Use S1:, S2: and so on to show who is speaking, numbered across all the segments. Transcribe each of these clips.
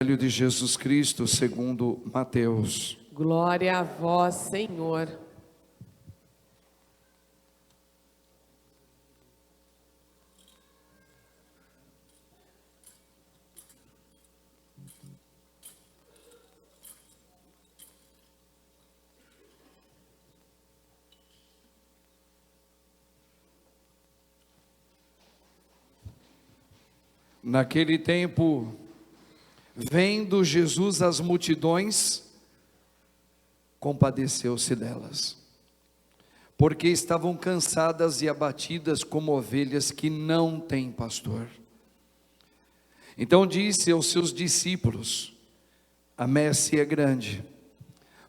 S1: Evangelho de Jesus Cristo segundo Mateus.
S2: Glória a vós, Senhor.
S1: Naquele tempo, vendo Jesus as multidões, compadeceu-se delas, porque estavam cansadas e abatidas como ovelhas que não têm pastor. Então disse aos seus discípulos: a messe é grande,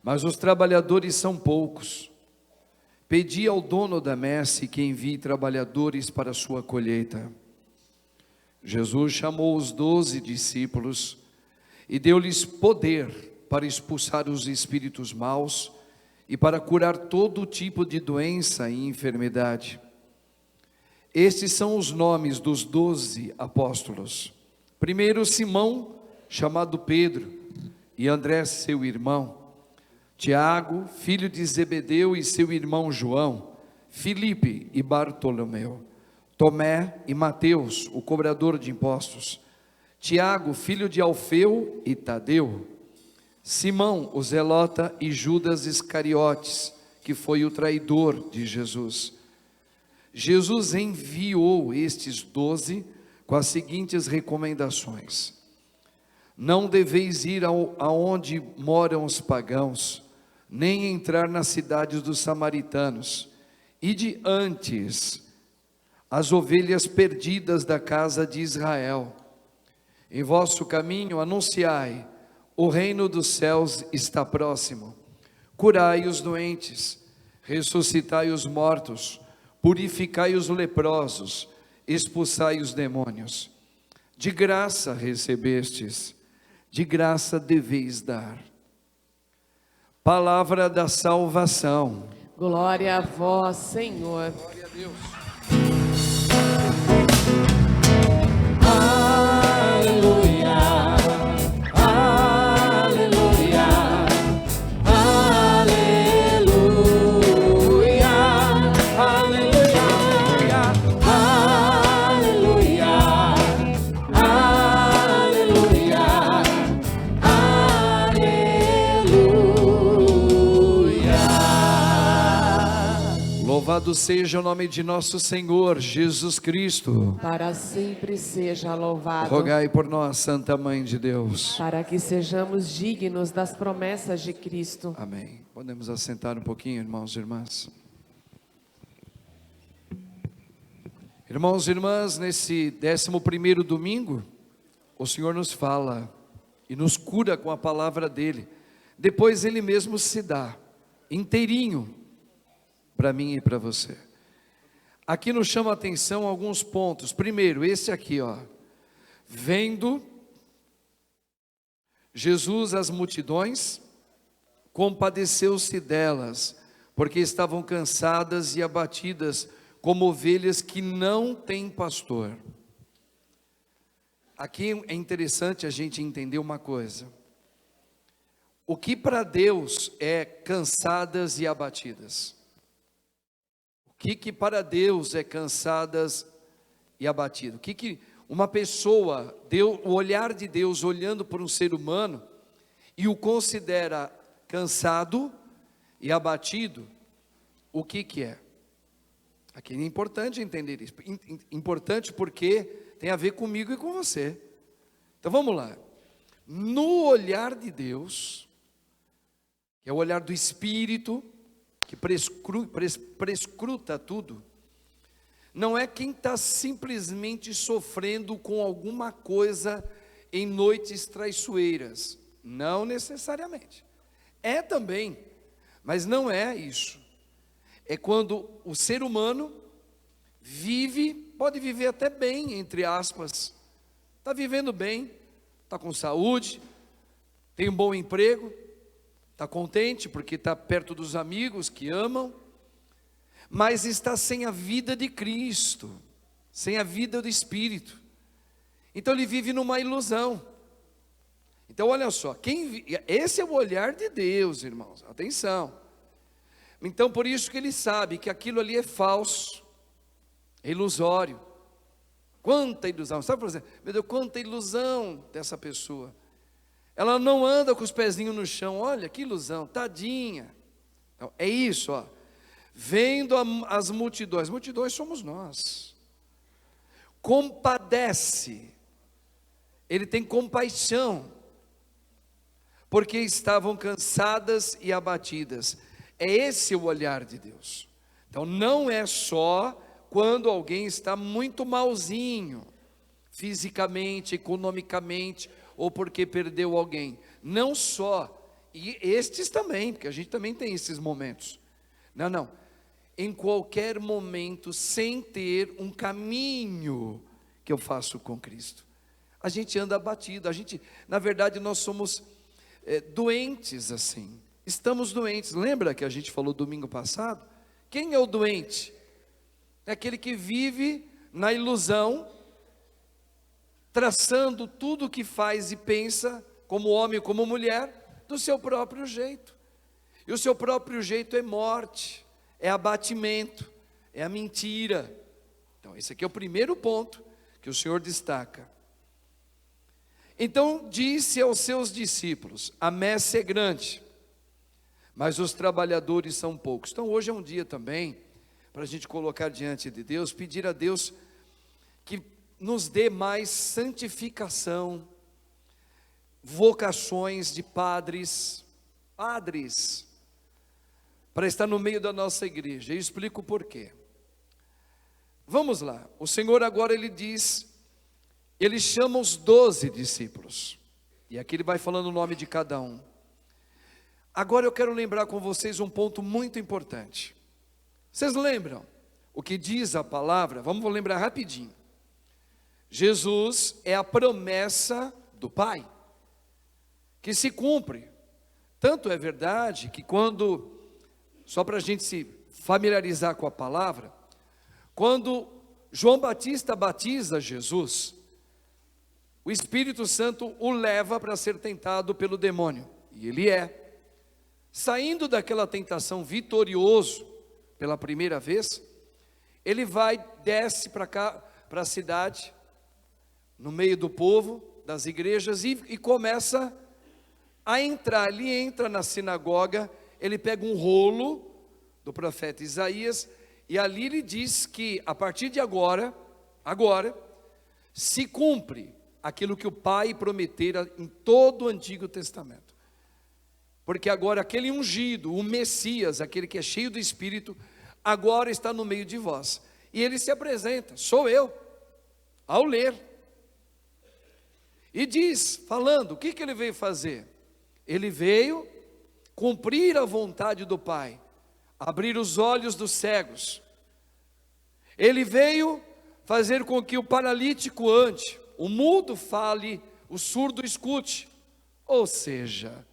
S1: mas os trabalhadores são poucos. Pedi ao dono da messe que envie trabalhadores para a sua colheita. Jesus chamou os 12 discípulos e deu-lhes poder para expulsar os espíritos maus e para curar todo tipo de doença e enfermidade. Estes são os nomes dos 12 apóstolos. Primeiro, Simão, chamado Pedro, e André, seu irmão. Tiago, filho de Zebedeu, e seu irmão João. Filipe e Bartolomeu. Tomé e Mateus, o cobrador de impostos. Tiago, filho de Alfeu, e Tadeu. Simão, o zelota, e Judas Iscariotes, que foi o traidor de Jesus. Jesus enviou estes 12 com as seguintes recomendações: não deveis ir aonde moram os pagãos, nem entrar nas cidades dos samaritanos. Ide antes as ovelhas perdidas da casa de Israel. Em vosso caminho anunciai: o reino dos céus está próximo. Curai os doentes, ressuscitai os mortos, purificai os leprosos, expulsai os demônios. De graça recebestes, de graça deveis dar. Palavra da salvação.
S2: Glória a vós, Senhor.
S1: Glória a Deus.
S2: Aleluia, aleluia, aleluia, aleluia, aleluia, aleluia, aleluia.
S1: Louvado seja o nome de nosso Senhor Jesus Cristo.
S2: Para sempre seja louvado.
S1: Rogai por nós, Santa Mãe de Deus.
S2: Para que sejamos dignos das promessas de Cristo.
S1: Amém. Podemos assentar um pouquinho, irmãos e irmãs. Irmãos e irmãs, nesse 11º domingo, o Senhor nos fala e nos cura com a palavra dele. Depois ele mesmo se dá inteirinho para mim e para você. Aqui nos chama a atenção alguns pontos. Primeiro, esse aqui, ó. Vendo Jesus as multidões, compadeceu-se delas, porque estavam cansadas e abatidas, como ovelhas que não têm pastor. Aqui é interessante a gente entender uma coisa. O que para Deus é cansadas e abatidas? O que para Deus é cansadas e abatidas? O que uma pessoa, o olhar de Deus olhando para um ser humano e o considera cansado e abatido, o que é? Aqui é importante entender isso. Importante porque tem a ver comigo e com você. Então vamos lá. No olhar de Deus, que é o olhar do Espírito, que prescruta tudo, não é quem está simplesmente sofrendo com alguma coisa em noites traiçoeiras, não necessariamente, é também, mas não é isso. É quando o ser humano vive, pode viver até bem, entre aspas, está vivendo bem, está com saúde, tem um bom emprego, está contente porque está perto dos amigos que amam, mas está sem a vida de Cristo, sem a vida do Espírito. Então ele vive numa ilusão. Então olha só, esse é o olhar de Deus, irmãos, atenção. Então por isso que ele sabe que aquilo ali é falso, é ilusório. Quanta ilusão, sabe por exemplo, meu Deus, quanta ilusão dessa pessoa. Ela não anda com os pezinhos no chão, olha que ilusão, tadinha. Então, é isso, ó. Vendo as multidões somos nós. Compadece, ele tem compaixão, porque estavam cansadas e abatidas. É esse o olhar de Deus. Então não é só quando alguém está muito malzinho, fisicamente, economicamente, ou porque perdeu alguém. Não só, e estes também, porque a gente também tem esses momentos. Não. Em qualquer momento, sem ter um caminho que eu faço com Cristo. A gente anda abatido, na verdade nós somos doentes assim. Estamos doentes, lembra que a gente falou domingo passado? Quem é o doente? É aquele que vive na ilusão, traçando tudo o que faz e pensa, como homem, como mulher, do seu próprio jeito. E o seu próprio jeito é morte, é abatimento, é a mentira. Então esse aqui é o primeiro ponto que o Senhor destaca. Então disse aos seus discípulos: a messe é grande, mas os trabalhadores são poucos. Então hoje é um dia também para a gente colocar diante de Deus, pedir a Deus que nos dê mais santificação, vocações de padres, para estar no meio da nossa igreja. Eu explico por quê. Vamos lá, o Senhor agora ele diz, ele chama os 12 discípulos, e aqui ele vai falando o nome de cada um. Agora eu quero lembrar com vocês um ponto muito importante. Vocês lembram o que diz a palavra? Vamos lembrar rapidinho. Jesus é a promessa do Pai, que se cumpre. Tanto é verdade que quando, só para a gente se familiarizar com a palavra, quando João Batista batiza Jesus, o Espírito Santo o leva para ser tentado pelo demônio, e ele é. Saindo daquela tentação vitorioso, pela primeira vez, ele desce para cá, para a cidade, no meio do povo, das igrejas, e começa a entrar. Ele entra na sinagoga, ele pega um rolo do profeta Isaías, e ali ele diz que a partir de agora, se cumpre aquilo que o Pai prometera em todo o Antigo Testamento. Porque agora aquele ungido, o Messias, aquele que é cheio do Espírito, agora está no meio de vós. E ele se apresenta, sou eu, ao ler. E diz, falando, o que ele veio fazer? Ele veio cumprir a vontade do Pai, abrir os olhos dos cegos. Ele veio fazer com que o paralítico ande, o mudo fale, o surdo escute. Ou seja,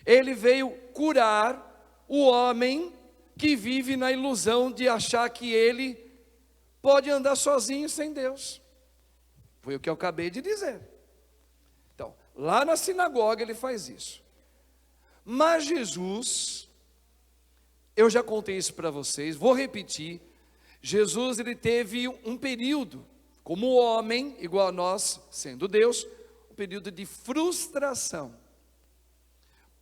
S1: ele veio curar o homem que vive na ilusão de achar que ele pode andar sozinho sem Deus. Foi o que eu acabei de dizer. Então, lá na sinagoga ele faz isso. Mas Jesus, eu já contei isso para vocês, vou repetir. Jesus, ele teve um período, como homem, igual a nós, sendo Deus, um período de frustração.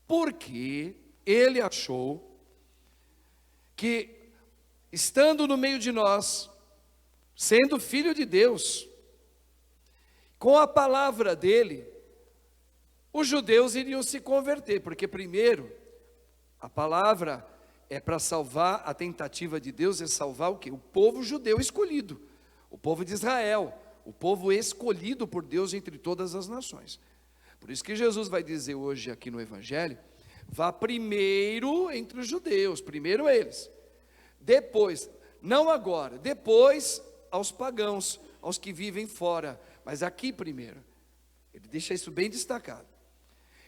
S1: Porque ele achou que, estando no meio de nós, sendo filho de Deus, com a palavra dele, os judeus iriam se converter, porque primeiro, a palavra é para salvar, a tentativa de Deus é salvar o quê? O povo judeu escolhido, o povo de Israel, o povo escolhido por Deus entre todas as nações. Por isso que Jesus vai dizer hoje aqui no Evangelho, vá primeiro entre os judeus, primeiro eles, depois, não agora, depois aos pagãos, aos que vivem fora, mas aqui primeiro. Ele deixa isso bem destacado.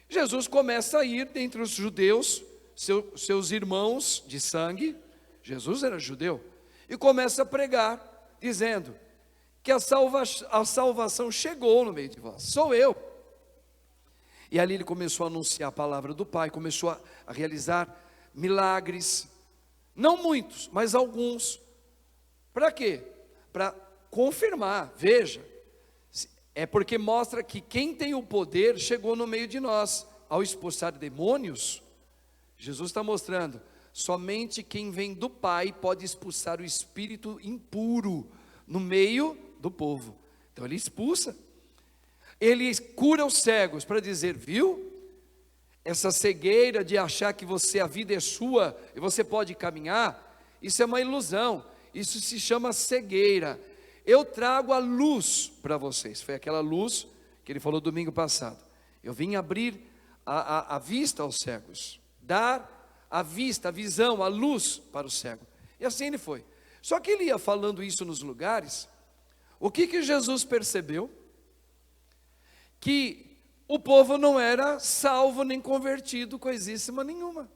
S1: Jesus começa a ir dentre os judeus, seus irmãos de sangue, Jesus era judeu, e começa a pregar, dizendo que a salvação chegou no meio de vós, sou eu. E ali ele começou a anunciar a palavra do Pai, começou a realizar milagres, não muitos, mas alguns. Para quê? Para confirmar, veja, é porque mostra que quem tem o poder chegou no meio de nós. Ao expulsar demônios, Jesus está mostrando, somente quem vem do Pai pode expulsar o espírito impuro no meio do povo. Então ele expulsa. Ele cura os cegos para dizer, viu? Essa cegueira de achar que a vida é sua e você pode caminhar, isso é uma ilusão. Isso se chama cegueira. Eu trago a luz para vocês. Foi aquela luz que ele falou domingo passado. Eu vim abrir a vista aos cegos, dar a vista, a visão, a luz para o cego. E assim ele foi. Só que ele ia falando isso nos lugares. O que Jesus percebeu? Que o povo não era salvo nem convertido, coisíssima nenhuma.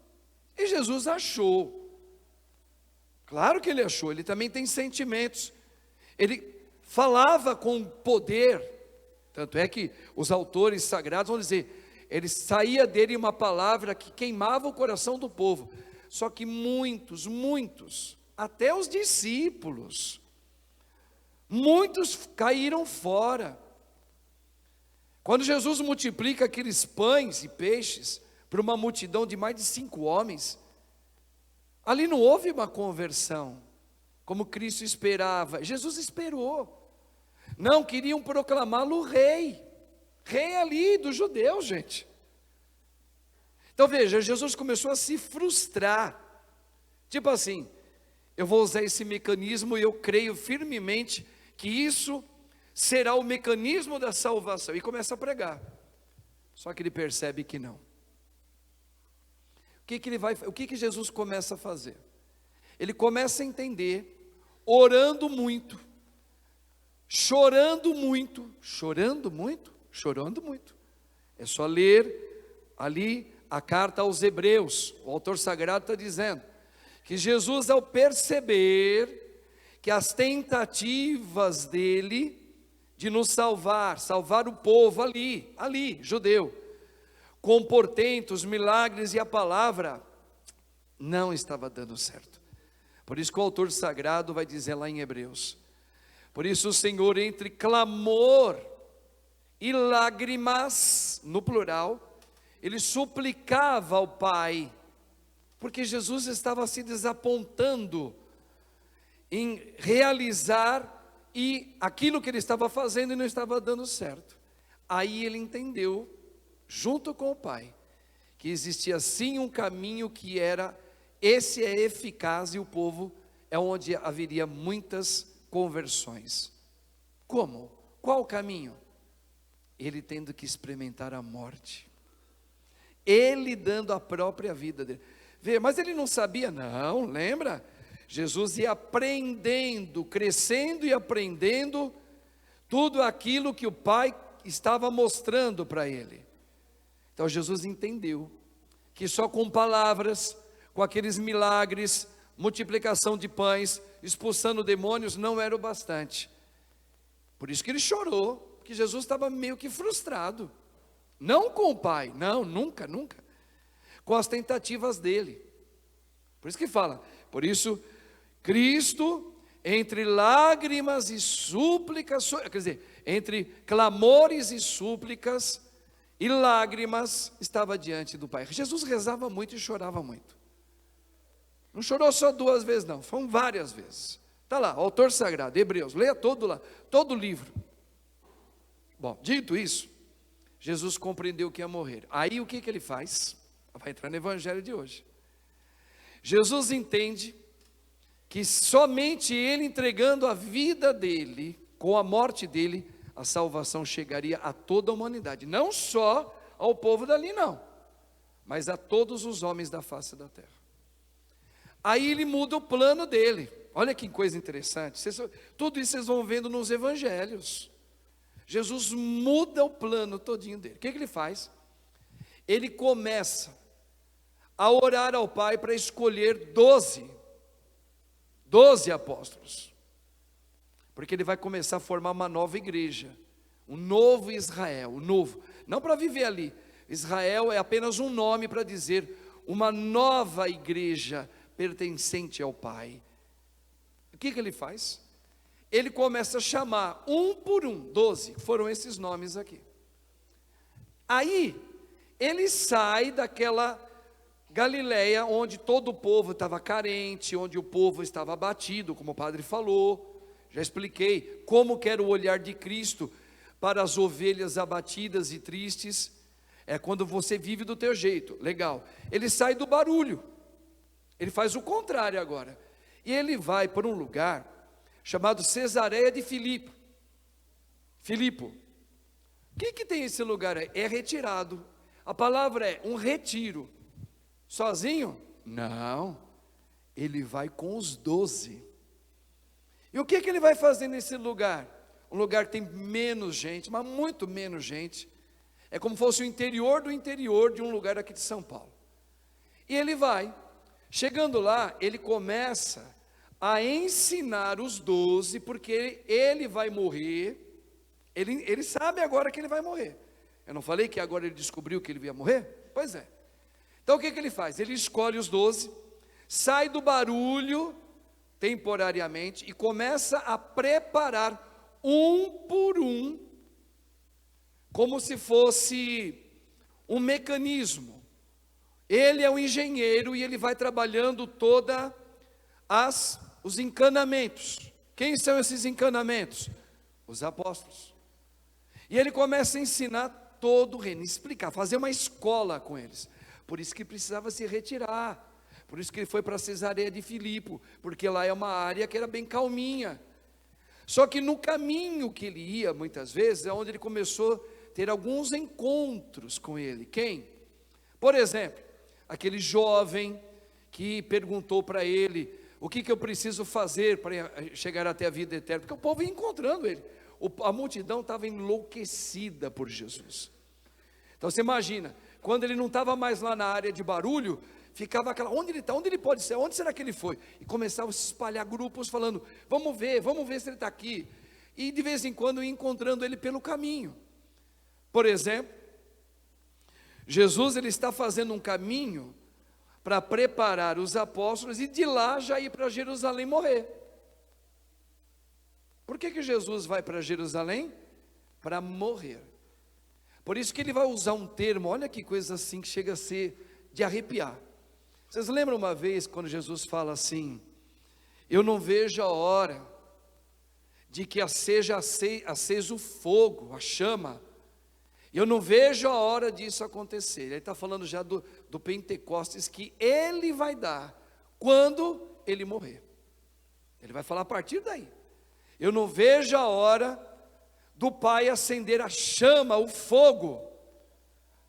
S1: E Jesus achou. Claro que ele achou, ele também tem sentimentos. Ele falava com poder. Tanto é que os autores sagrados vão dizer, ele saía dele uma palavra que queimava o coração do povo. Só que muitos, até os discípulos, muitos caíram fora. Quando Jesus multiplica aqueles pães e peixes para uma multidão de mais de 5 homens, ali não houve uma conversão, como Cristo esperava. Jesus esperou. Não, queriam proclamá-lo rei ali dos judeus, gente. Então veja, Jesus começou a se frustrar. Tipo assim, eu vou usar esse mecanismo e eu creio firmemente que isso será o mecanismo da salvação. E começa a pregar. Só que ele percebe que não. O que Jesus começa a fazer? Ele começa a entender, orando muito, chorando muito. É só ler ali a carta aos Hebreus. O autor sagrado está dizendo que Jesus, ao perceber que as tentativas dele de nos salvar o povo ali, judeu, com portentos, milagres e a palavra, não estava dando certo. Por isso que o autor sagrado vai dizer lá em Hebreus, por isso o Senhor, entre clamor e lágrimas, no plural, ele suplicava ao Pai, porque Jesus estava se desapontando em realizar e aquilo que ele estava fazendo e não estava dando certo. Aí ele entendeu, junto com o Pai, que existia sim um caminho que esse é eficaz e o povo é onde haveria muitas conversões. Como? Qual o caminho? Ele tendo que experimentar a morte. Ele dando a própria vida dele. Vê, mas ele não sabia, não, lembra? Jesus ia aprendendo, crescendo e aprendendo tudo aquilo que o Pai estava mostrando para ele. Então Jesus entendeu que só com palavras, com aqueles milagres, multiplicação de pães, expulsando demônios, não era o bastante. Por isso que ele chorou, porque Jesus estava meio que frustrado. Não com o Pai, não, nunca. Com as tentativas dele. Por isso que fala, por isso Cristo, entre lágrimas e súplicas, quer dizer, entre clamores e súplicas e lágrimas, estava diante do Pai. Jesus rezava muito e chorava muito. Não chorou só 2 vezes não, foram várias vezes. Está lá, o autor sagrado, Hebreus, leia todo lá, todo o livro. Bom, dito isso, Jesus compreendeu que ia morrer. Aí o que ele faz? Vai entrar no evangelho de hoje. Jesus entende que somente ele entregando a vida dele, com a morte dele, a salvação chegaria a toda a humanidade, não só ao povo dali não, mas a todos os homens da face da terra. Aí ele muda o plano dele. Olha que coisa interessante, tudo isso vocês vão vendo nos evangelhos. Jesus muda o plano todinho dele. O que ele faz? Ele começa a orar ao Pai para escolher 12 apóstolos, porque ele vai começar a formar uma nova igreja, um novo Israel, não para viver ali, Israel é apenas um nome para dizer uma nova igreja pertencente ao Pai. O que ele faz? Ele começa a chamar um por um, 12, foram esses nomes aqui. Aí, ele sai daquela Galileia, onde todo o povo estava carente, onde o povo estava abatido, como o padre falou. Já expliquei como que era o olhar de Cristo para as ovelhas abatidas e tristes. É quando você vive do teu jeito, legal. Ele sai do barulho, ele faz o contrário agora. E ele vai para um lugar chamado Cesareia de Filipe. O que tem esse lugar aí? É retirado. A palavra é um retiro. Sozinho? Não. Ele vai com os 12. E o que ele vai fazer nesse lugar? Um lugar que tem menos gente, mas muito menos gente. É como se fosse o interior do interior de um lugar aqui de São Paulo. E ele vai. Chegando lá, ele começa a ensinar os 12, porque ele vai morrer. Ele sabe agora que ele vai morrer. Eu não falei que agora ele descobriu que ele ia morrer? Pois é. Então o que ele faz? Ele escolhe os 12, sai do barulho temporariamente e começa a preparar um por um, como se fosse um mecanismo. Ele é um engenheiro e ele vai trabalhando toda os encanamentos. Quem são esses encanamentos? Os apóstolos. E ele começa a ensinar todo o reino, explicar, fazer uma escola com eles. Por isso que precisava se retirar. Por isso que ele foi para Cesareia de Filipe, porque lá é uma área que era bem calminha. Só que no caminho que ele ia, muitas vezes, é onde ele começou a ter alguns encontros com ele. Quem? Por exemplo, aquele jovem que perguntou para ele: o que eu preciso fazer para chegar até a vida eterna? Porque o povo ia encontrando ele. A multidão estava enlouquecida por Jesus. Então você imagina, quando ele não estava mais lá na área de barulho, ficava aquela, onde ele está, onde ele pode ser, onde será que ele foi? E começavam a se espalhar grupos falando, vamos ver se ele está aqui. E de vez em quando ia encontrando ele pelo caminho. Por exemplo, Jesus ele está fazendo um caminho para preparar os apóstolos e de lá já ir para Jerusalém morrer. Por que Jesus vai para Jerusalém? Para morrer. Por isso que ele vai usar um termo, olha que coisa assim que chega a ser de arrepiar. Vocês lembram uma vez quando Jesus fala assim: eu não vejo a hora de que seja aceso o fogo, a chama. Eu não vejo a hora disso acontecer. Ele está falando já do Pentecostes que ele vai dar quando ele morrer. Ele vai falar a partir daí. Eu não vejo a hora do Pai acender a chama, o fogo,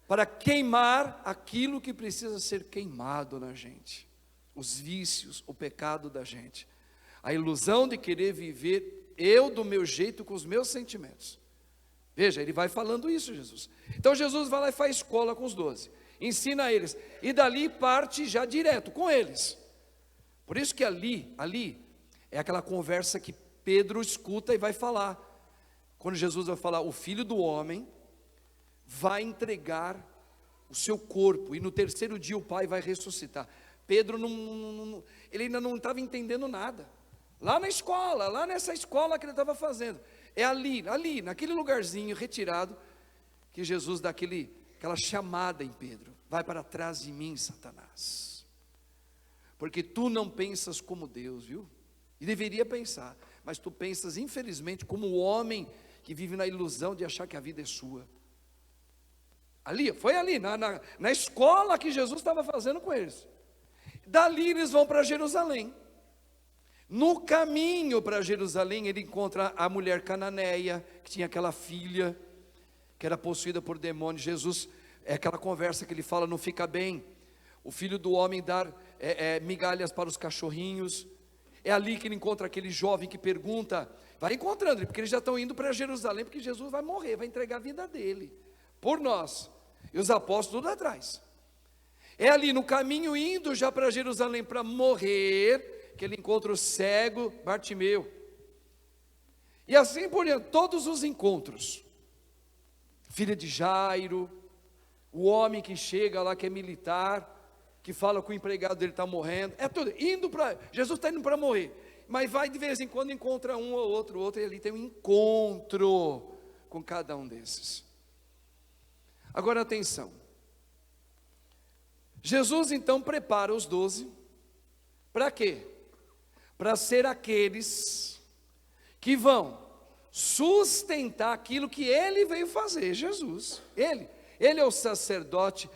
S1: para queimar aquilo que precisa ser queimado na gente. Os vícios, o pecado da gente. A ilusão de querer viver eu do meu jeito, com os meus sentimentos. Veja, ele vai falando isso, Jesus. Então Jesus vai lá e faz escola com os 12. Ensina eles. E dali parte já direto com eles. Por isso que ali é aquela conversa que Pedro escuta e vai falar. Quando Jesus vai falar, o Filho do Homem vai entregar o seu corpo, e no terceiro dia o Pai vai ressuscitar. Pedro ele ainda não estava entendendo nada. Lá na escola, lá nessa escola que ele estava fazendo. É ali, naquele lugarzinho retirado, que Jesus dá aquela chamada em Pedro. Vai para trás de mim, Satanás. Porque tu não pensas como Deus, viu? E deveria pensar. Mas tu pensas, infelizmente, como o homem que vive na ilusão de achar que a vida é sua. Foi ali, na escola que Jesus estava fazendo com eles. Dali eles vão para Jerusalém. No caminho para Jerusalém, ele encontra a mulher cananeia, que tinha aquela filha, que era possuída por demônio. Jesus, é aquela conversa que ele fala, não fica bem o Filho do Homem dar migalhas para os cachorrinhos. É ali que ele encontra aquele jovem que pergunta, vai encontrando ele, porque eles já estão indo para Jerusalém, porque Jesus vai morrer, vai entregar a vida dele, por nós, e os apóstolos tudo atrás. É ali no caminho, indo já para Jerusalém para morrer, que ele encontra o cego Bartimeu, e assim por diante, todos os encontros, filha de Jairo, O homem que chega lá, que é militar, que fala que o empregado dele está morrendo, é tudo, Jesus está indo para morrer, mas vai de vez em quando, encontra um ou outro, e ali tem um encontro com cada um desses. Agora atenção, Jesus então prepara os 12, para quê? Para ser aqueles que vão sustentar aquilo que ele veio fazer, Jesus, ele é o sacerdote,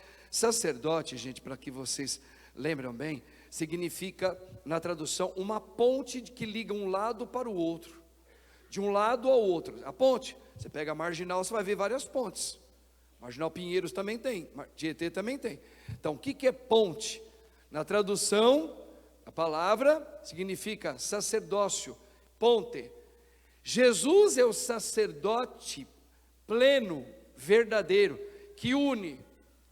S1: gente, para que vocês lembram bem, significa, na tradução, uma ponte que liga um lado para o outro, de um lado ao outro. A ponte, você pega a Marginal, você vai ver várias pontes, Marginal Pinheiros também tem, Tietê também tem. Então, o que é ponte? Na tradução, a palavra significa sacerdócio, ponte. Jesus é o sacerdote pleno, verdadeiro, que une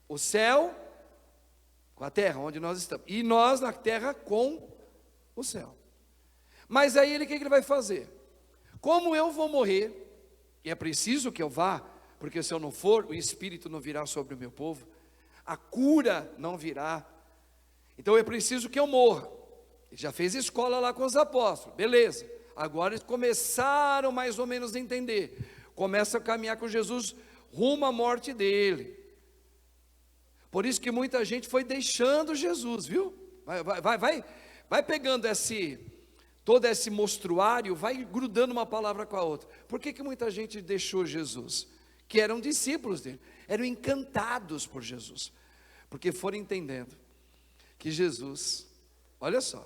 S1: o céu com a terra, onde nós estamos, e nós na terra com o céu. Mas aí o que ele vai fazer? Como eu vou morrer, e é preciso que eu vá, porque se eu não for, o Espírito não virá sobre o meu povo, a cura não virá, então é preciso que eu morra. Ele já fez escola lá com os apóstolos, beleza, agora eles começaram mais ou menos a entender, começam a caminhar com Jesus rumo à morte dele. Por isso que muita gente foi deixando Jesus, viu? Vai pegando todo esse mostruário, vai grudando uma palavra com a outra. Por que muita gente deixou Jesus? Que eram discípulos dele, eram encantados por Jesus, porque foram entendendo que Jesus, olha só,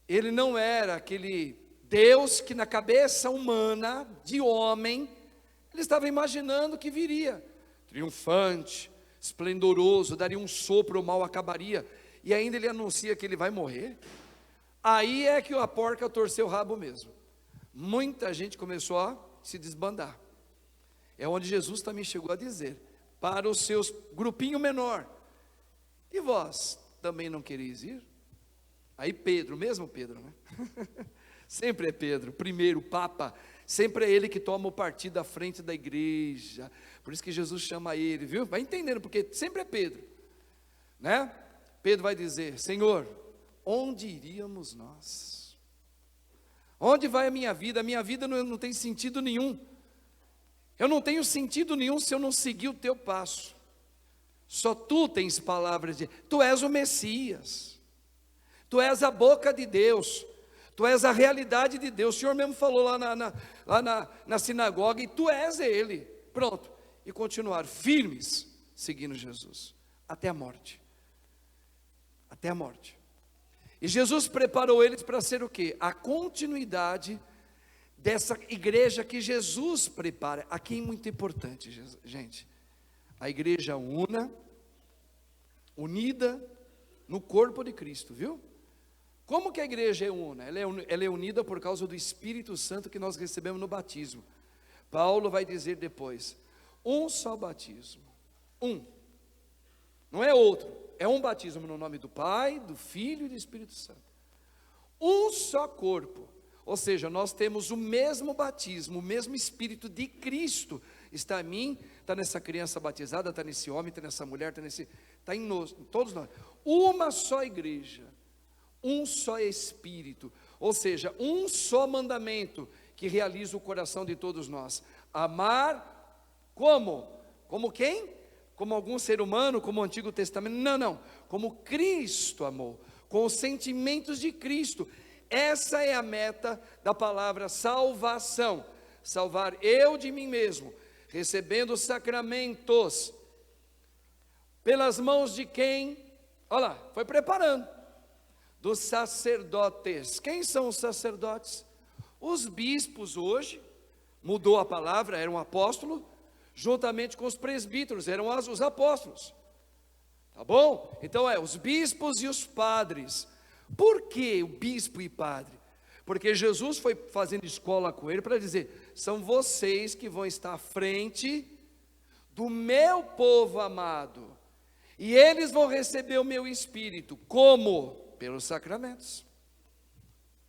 S1: ele não era aquele Deus que na cabeça humana, de homem, ele estava imaginando que viria, triunfante, esplendoroso, daria um sopro, o mal acabaria, e ainda ele anuncia que ele vai morrer. Aí é que a porca torceu o rabo mesmo, muita gente começou a se desbandar, é onde Jesus também chegou a dizer, para os seus grupinho menor, e vós também não quereis ir? Aí Pedro, mesmo Pedro, né? Sempre é Pedro, primeiro Papa, sempre é ele que toma o partido à frente da igreja, por isso que Jesus chama ele, viu? Vai entendendo, porque sempre é Pedro, né? Pedro vai dizer, Senhor, onde iríamos nós? Onde vai a minha vida? A minha vida não tem sentido nenhum, eu não tenho sentido nenhum se eu não seguir o teu passo, só tu tens palavras de, tu és o Messias, tu és a boca de Deus, tu és a realidade de Deus, o Senhor mesmo falou lá na sinagoga, e tu és ele, pronto, e continuaram firmes, seguindo Jesus, até a morte, e Jesus preparou eles para ser o quê? A continuidade dessa igreja que Jesus prepara. Aqui é muito importante, gente, a igreja unida no corpo de Cristo, viu? Como que a igreja é una? Ela é unida por causa do Espírito Santo que nós recebemos no batismo. Paulo vai dizer depois, um só batismo, não é outro, é um batismo no nome do Pai, do Filho e do Espírito Santo, um só corpo, ou seja, nós temos o mesmo batismo, o mesmo Espírito de Cristo, está em mim, está nessa criança batizada, está nesse homem, está nessa mulher, está em nós, em todos nós, uma só igreja, um só Espírito, ou seja, um só mandamento, que realiza o coração de todos nós, amar, como quem? Como algum ser humano, como o Antigo Testamento, não, como Cristo amou, com os sentimentos de Cristo. Essa é a meta da palavra salvação, salvar eu de mim mesmo, recebendo os sacramentos, pelas mãos de quem? Olha lá, foi preparando, dos sacerdotes. Quem são os sacerdotes? Os bispos hoje, mudou a palavra, eram apóstolos, juntamente com os presbíteros, eram os apóstolos, tá bom? Então os bispos e os padres. Por que o bispo e padre? Porque Jesus foi fazendo escola com ele para dizer, são vocês que vão estar à frente do meu povo amado, e eles vão receber o meu Espírito, como? Pelos sacramentos,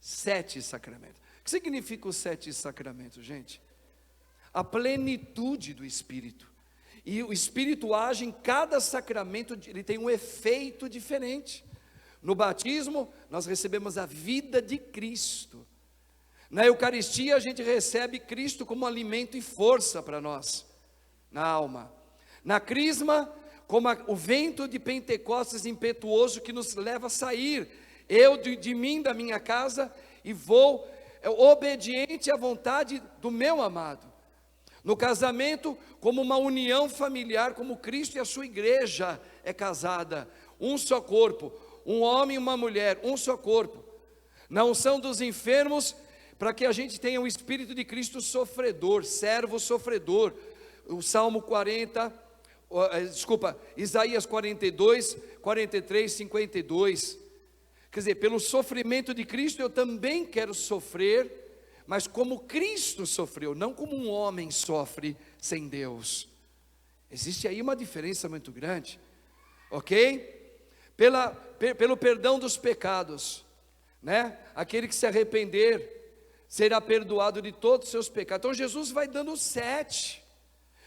S1: 7 sacramentos. O que significa os 7 sacramentos, gente? A plenitude do Espírito. E o Espírito age em cada sacramento, ele tem um efeito diferente. No batismo, nós recebemos a vida de Cristo. Na Eucaristia, a gente recebe Cristo como alimento e força para nós, na alma. Na Crisma, como o vento de Pentecostes impetuoso que nos leva a sair, eu de mim, da minha casa, e vou obediente à vontade do meu amado. No casamento, como uma união familiar, como Cristo e a sua igreja é casada, um só corpo, um homem e uma mulher, um só corpo. Na unção dos enfermos, para que a gente tenha o Espírito de Cristo sofredor, servo sofredor. O Salmo 40, Isaías 42, 43, 52. Quer dizer, pelo sofrimento de Cristo eu também quero sofrer, mas como Cristo sofreu, não como um homem sofre sem Deus. Existe aí uma diferença muito grande, ok? Pelo perdão dos pecados, né? Aquele que se arrepender será perdoado de todos os seus pecados. Então Jesus vai dando 7,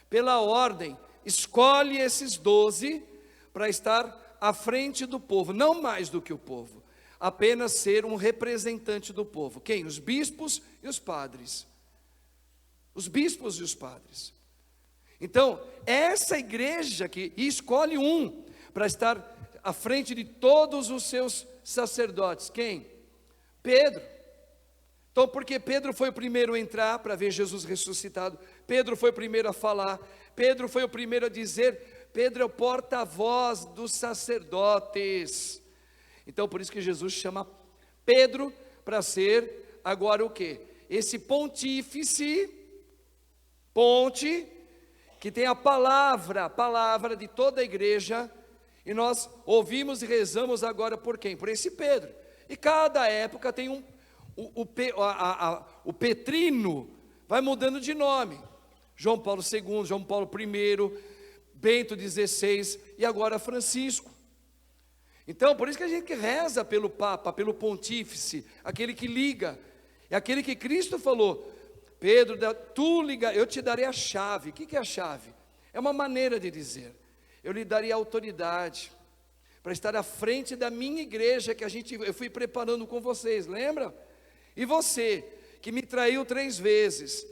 S1: pela ordem, escolhe esses 12 para estar à frente do povo, não mais do que o povo, apenas ser um representante do povo. Quem? Os bispos e os padres. Os bispos e os padres. Então, essa igreja que escolhe um para estar à frente de todos os seus sacerdotes. Quem? Pedro. Então, porque Pedro foi o primeiro a entrar para ver Jesus ressuscitado, Pedro foi o primeiro a falar, Pedro foi o primeiro a dizer, Pedro é o porta-voz dos sacerdotes. Então, por isso que Jesus chama Pedro para ser agora o quê? Esse pontífice, ponte, que tem a palavra de toda a igreja, e nós ouvimos e rezamos agora por quem? Por esse Pedro. E cada época tem o Petrino, vai mudando de nome. João Paulo II, João Paulo I, Bento XVI e agora Francisco. Então, por isso que a gente reza pelo Papa, pelo Pontífice, aquele que liga, é aquele que Cristo falou, Pedro, eu te darei a chave. O que é a chave? É uma maneira de dizer, eu lhe darei autoridade, para estar à frente da minha igreja, que eu fui preparando com vocês, lembra? E você, que me traiu 3 vezes,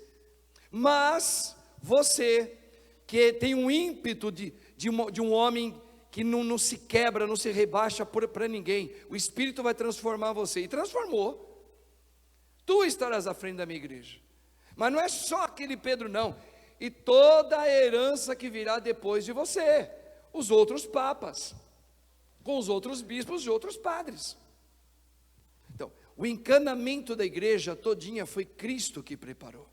S1: mas você, que tem um ímpeto de um homem que não se quebra, não se rebaixa para ninguém, o Espírito vai transformar você, e transformou. Tu estarás à frente da minha igreja, mas não é só aquele Pedro não, e toda a herança que virá depois de você, os outros papas, com os outros bispos e outros padres. Então, o encanamento da igreja todinha foi Cristo que preparou.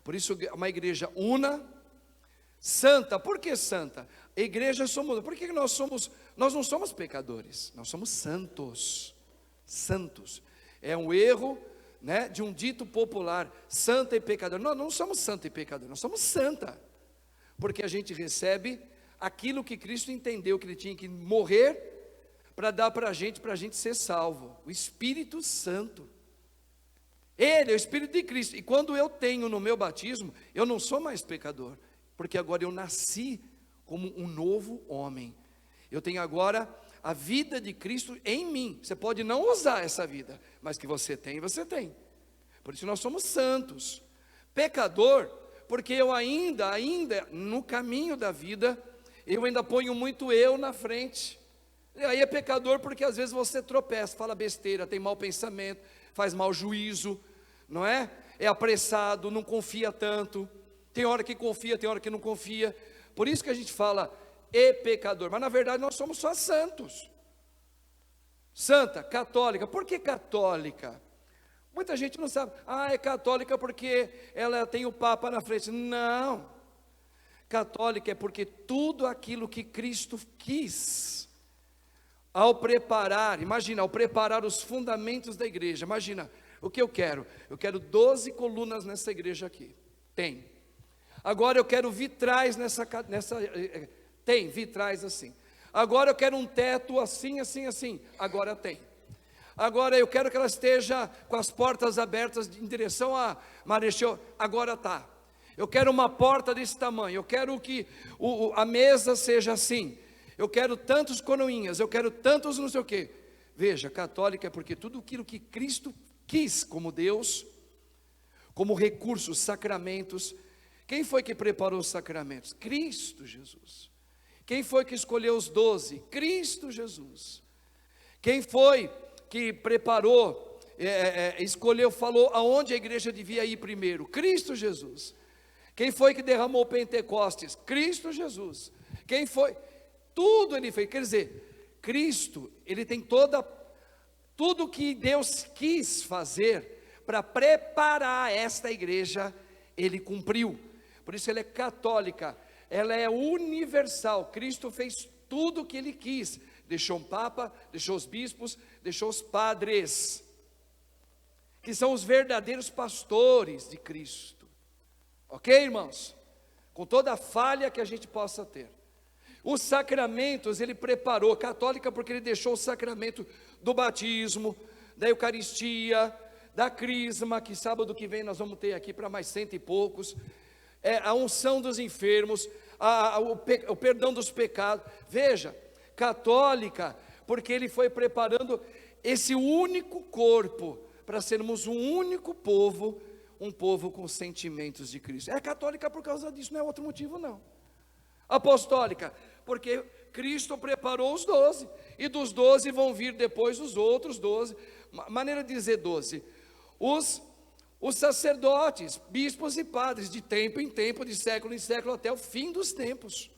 S1: Por isso, uma igreja una, santa. Por que santa? A igreja somos, por que nós não somos pecadores, nós somos santos. Santos, é um erro, né, de um dito popular, santa e pecador. Nós não somos santa e pecador, nós somos santa, porque a gente recebe aquilo que Cristo entendeu, que Ele tinha que morrer, para dar para a gente ser salvo, o Espírito Santo. Ele é o Espírito de Cristo, e quando eu tenho no meu batismo, eu não sou mais pecador, porque agora eu nasci como um novo homem, eu tenho agora a vida de Cristo em mim. Você pode não usar essa vida, mas que você tem, por isso nós somos santos. Pecador, porque eu ainda no caminho da vida, eu ainda ponho muito eu na frente, e aí é pecador porque às vezes você tropeça, fala besteira, tem mau pensamento, faz mau juízo, não é? É apressado, não confia tanto, tem hora que confia, tem hora que não confia, por isso que a gente fala pecador, mas na verdade nós somos só santos. Santa, católica. Por que católica? Muita gente não sabe, é católica porque ela tem o Papa na frente. Não, católica é porque tudo aquilo que Cristo quis, ao preparar, imagina, ao preparar os fundamentos da igreja, imagina, o que eu quero 12 colunas nessa igreja aqui, tem. Agora eu quero vitrais tem vitrais assim. Agora eu quero um teto assim, assim, assim. Agora tem. Agora eu quero que ela esteja com as portas abertas em direção a Marechal. Agora está. eu quero uma porta desse tamanho, eu quero que a mesa seja assim, eu quero tantos coroinhas, eu quero tantos não sei o quê. Veja, católica é porque tudo aquilo que Cristo quis como Deus, como recursos, sacramentos. Quem foi que preparou os sacramentos? Cristo Jesus. Quem foi que escolheu os 12? Cristo Jesus. Quem foi que preparou, escolheu, falou aonde a igreja devia ir primeiro? Cristo Jesus. Quem foi que derramou Pentecostes? Cristo Jesus. Quem foi? Tudo ele fez. Quer dizer, Cristo, ele tem tudo que Deus quis fazer para preparar esta igreja, ele cumpriu. Por isso ela é católica, ela é universal. Cristo fez tudo o que ele quis. Deixou um papa, deixou os bispos, deixou os padres, que são os verdadeiros pastores de Cristo. Ok, irmãos? Com toda a falha que a gente possa ter. Os sacramentos ele preparou, católica porque ele deixou o sacramento do batismo, da Eucaristia, da crisma, que sábado que vem nós vamos ter aqui para mais 100 e poucos, a unção dos enfermos, o perdão dos pecados. Veja, católica porque ele foi preparando esse único corpo, para sermos um único povo, um povo com sentimentos de Cristo. É católica por causa disso, não é outro motivo não. Apostólica, porque Cristo preparou os 12, e dos 12 vão vir depois os outros 12, maneira de dizer 12, os sacerdotes, bispos e padres, de tempo em tempo, de século em século, até o fim dos tempos.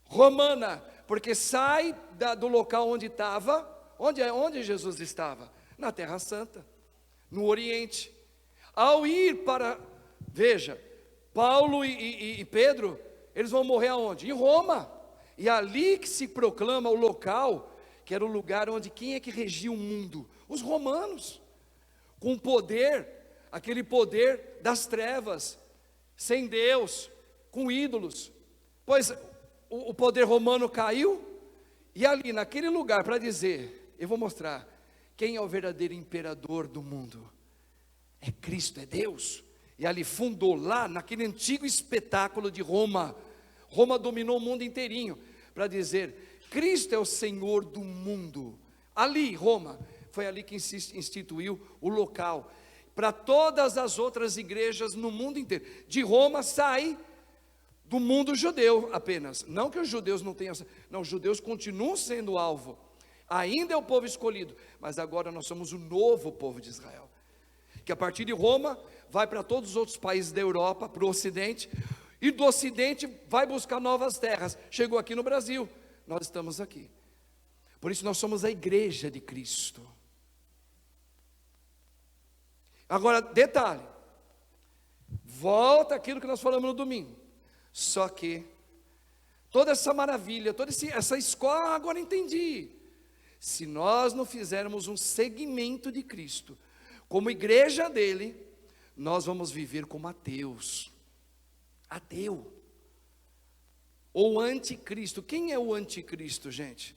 S1: Romana, porque sai do local onde estava, onde Jesus estava? Na Terra Santa, no Oriente. Ao ir para, veja, Paulo e Pedro, eles vão morrer aonde? Em Roma. E ali que se proclama o local, que era o lugar onde quem é que regia o mundo? Os romanos, com poder, aquele poder das trevas, sem Deus, com ídolos. Pois o poder romano caiu, e ali naquele lugar, para dizer, eu vou mostrar, quem é o verdadeiro imperador do mundo? É Cristo, é Deus. E ali fundou, lá naquele antigo espetáculo de Roma, Roma dominou o mundo inteirinho, para dizer, Cristo é o Senhor do mundo. Ali, Roma, foi ali que instituiu o local, para todas as outras igrejas no mundo inteiro. De Roma sai do mundo judeu apenas, não que os judeus não tenham, não, os judeus continuam sendo alvo, ainda é o povo escolhido, mas agora nós somos o novo povo de Israel, que a partir de Roma, vai para todos os outros países da Europa, para o Ocidente, e do Ocidente vai buscar novas terras, chegou aqui no Brasil, nós estamos aqui, por isso nós somos a igreja de Cristo. Agora, detalhe, volta aquilo que nós falamos no domingo, só que, toda essa maravilha, toda essa escola, agora entendi, se nós não fizermos um segmento de Cristo, como igreja dele, nós vamos viver como ateus, ateu, ou anticristo. Quem é o anticristo, gente?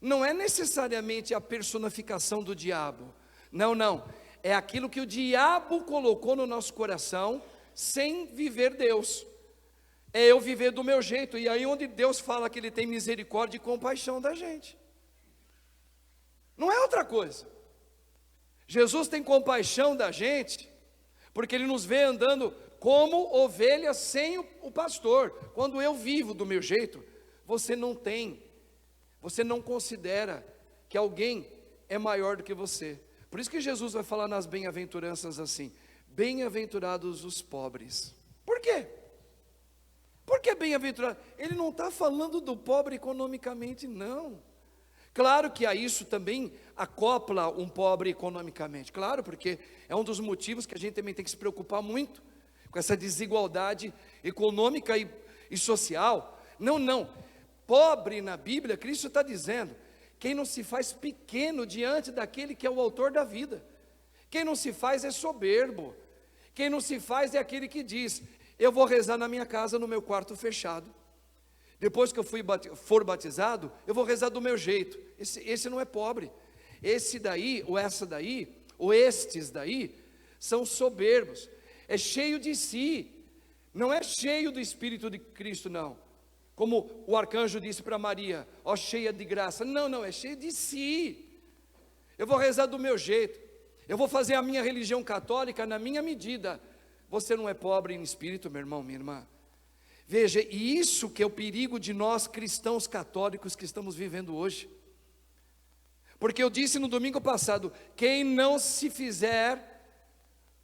S1: Não é necessariamente a personificação do diabo, não, é aquilo que o diabo colocou no nosso coração, sem viver Deus, é eu viver do meu jeito, e aí onde Deus fala que Ele tem misericórdia e compaixão da gente, não é outra coisa. Jesus tem compaixão da gente, porque Ele nos vê andando como ovelhas sem o pastor. Quando eu vivo do meu jeito, você não considera que alguém é maior do que você. Por isso que Jesus vai falar nas bem-aventuranças assim, bem-aventurados os pobres. Por quê? Por que bem-aventurado? Ele não está falando do pobre economicamente, não. Claro que a isso também acopla um pobre economicamente, claro, porque é um dos motivos que a gente também tem que se preocupar muito, com essa desigualdade econômica e social. Não, pobre na Bíblia, Cristo está dizendo, quem não se faz pequeno diante daquele que é o autor da vida, quem não se faz é soberbo, quem não se faz é aquele que diz, eu vou rezar na minha casa, no meu quarto fechado, depois que eu for batizado, eu vou rezar do meu jeito. Esse não é pobre. Esse daí, ou essa daí, ou estes daí, são soberbos. é cheio de si, não é cheio do Espírito de Cristo, não. Como o arcanjo disse para Maria, ó cheia de graça. Não, é cheio de si. Eu vou rezar do meu jeito, eu vou fazer a minha religião católica na minha medida. Você não é pobre em espírito, meu irmão, minha irmã. Veja, e isso que é o perigo de nós cristãos católicos que estamos vivendo hoje. Porque eu disse no domingo passado, quem não se fizer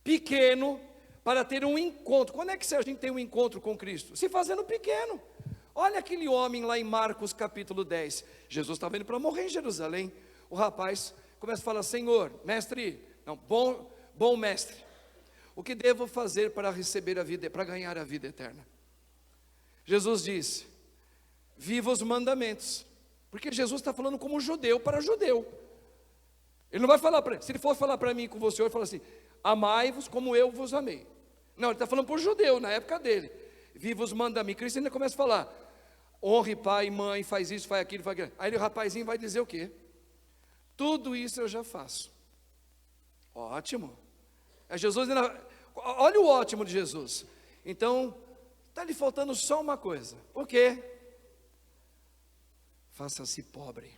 S1: pequeno para ter um encontro, quando é que a gente tem um encontro com Cristo? Se fazendo pequeno. Olha aquele homem lá em Marcos capítulo 10, Jesus estava indo para morrer em Jerusalém, o rapaz começa a falar, Senhor, mestre, não, bom mestre, o que devo fazer para receber a vida, para ganhar a vida eterna? Jesus disse, viva os mandamentos, porque Jesus está falando como judeu para judeu, ele não vai falar, se ele for falar para mim com você, ele fala assim, amai-vos como eu vos amei, não, ele está falando para o judeu, na época dele, viva os mandamentos, Cristo ainda começa a falar, honre pai e mãe, faz isso, faz aquilo, aí o rapazinho vai dizer o quê? Tudo isso eu já faço. Ótimo. Jesus, olha o ótimo de Jesus. Então, está lhe faltando só uma coisa. O quê? Faça-se pobre.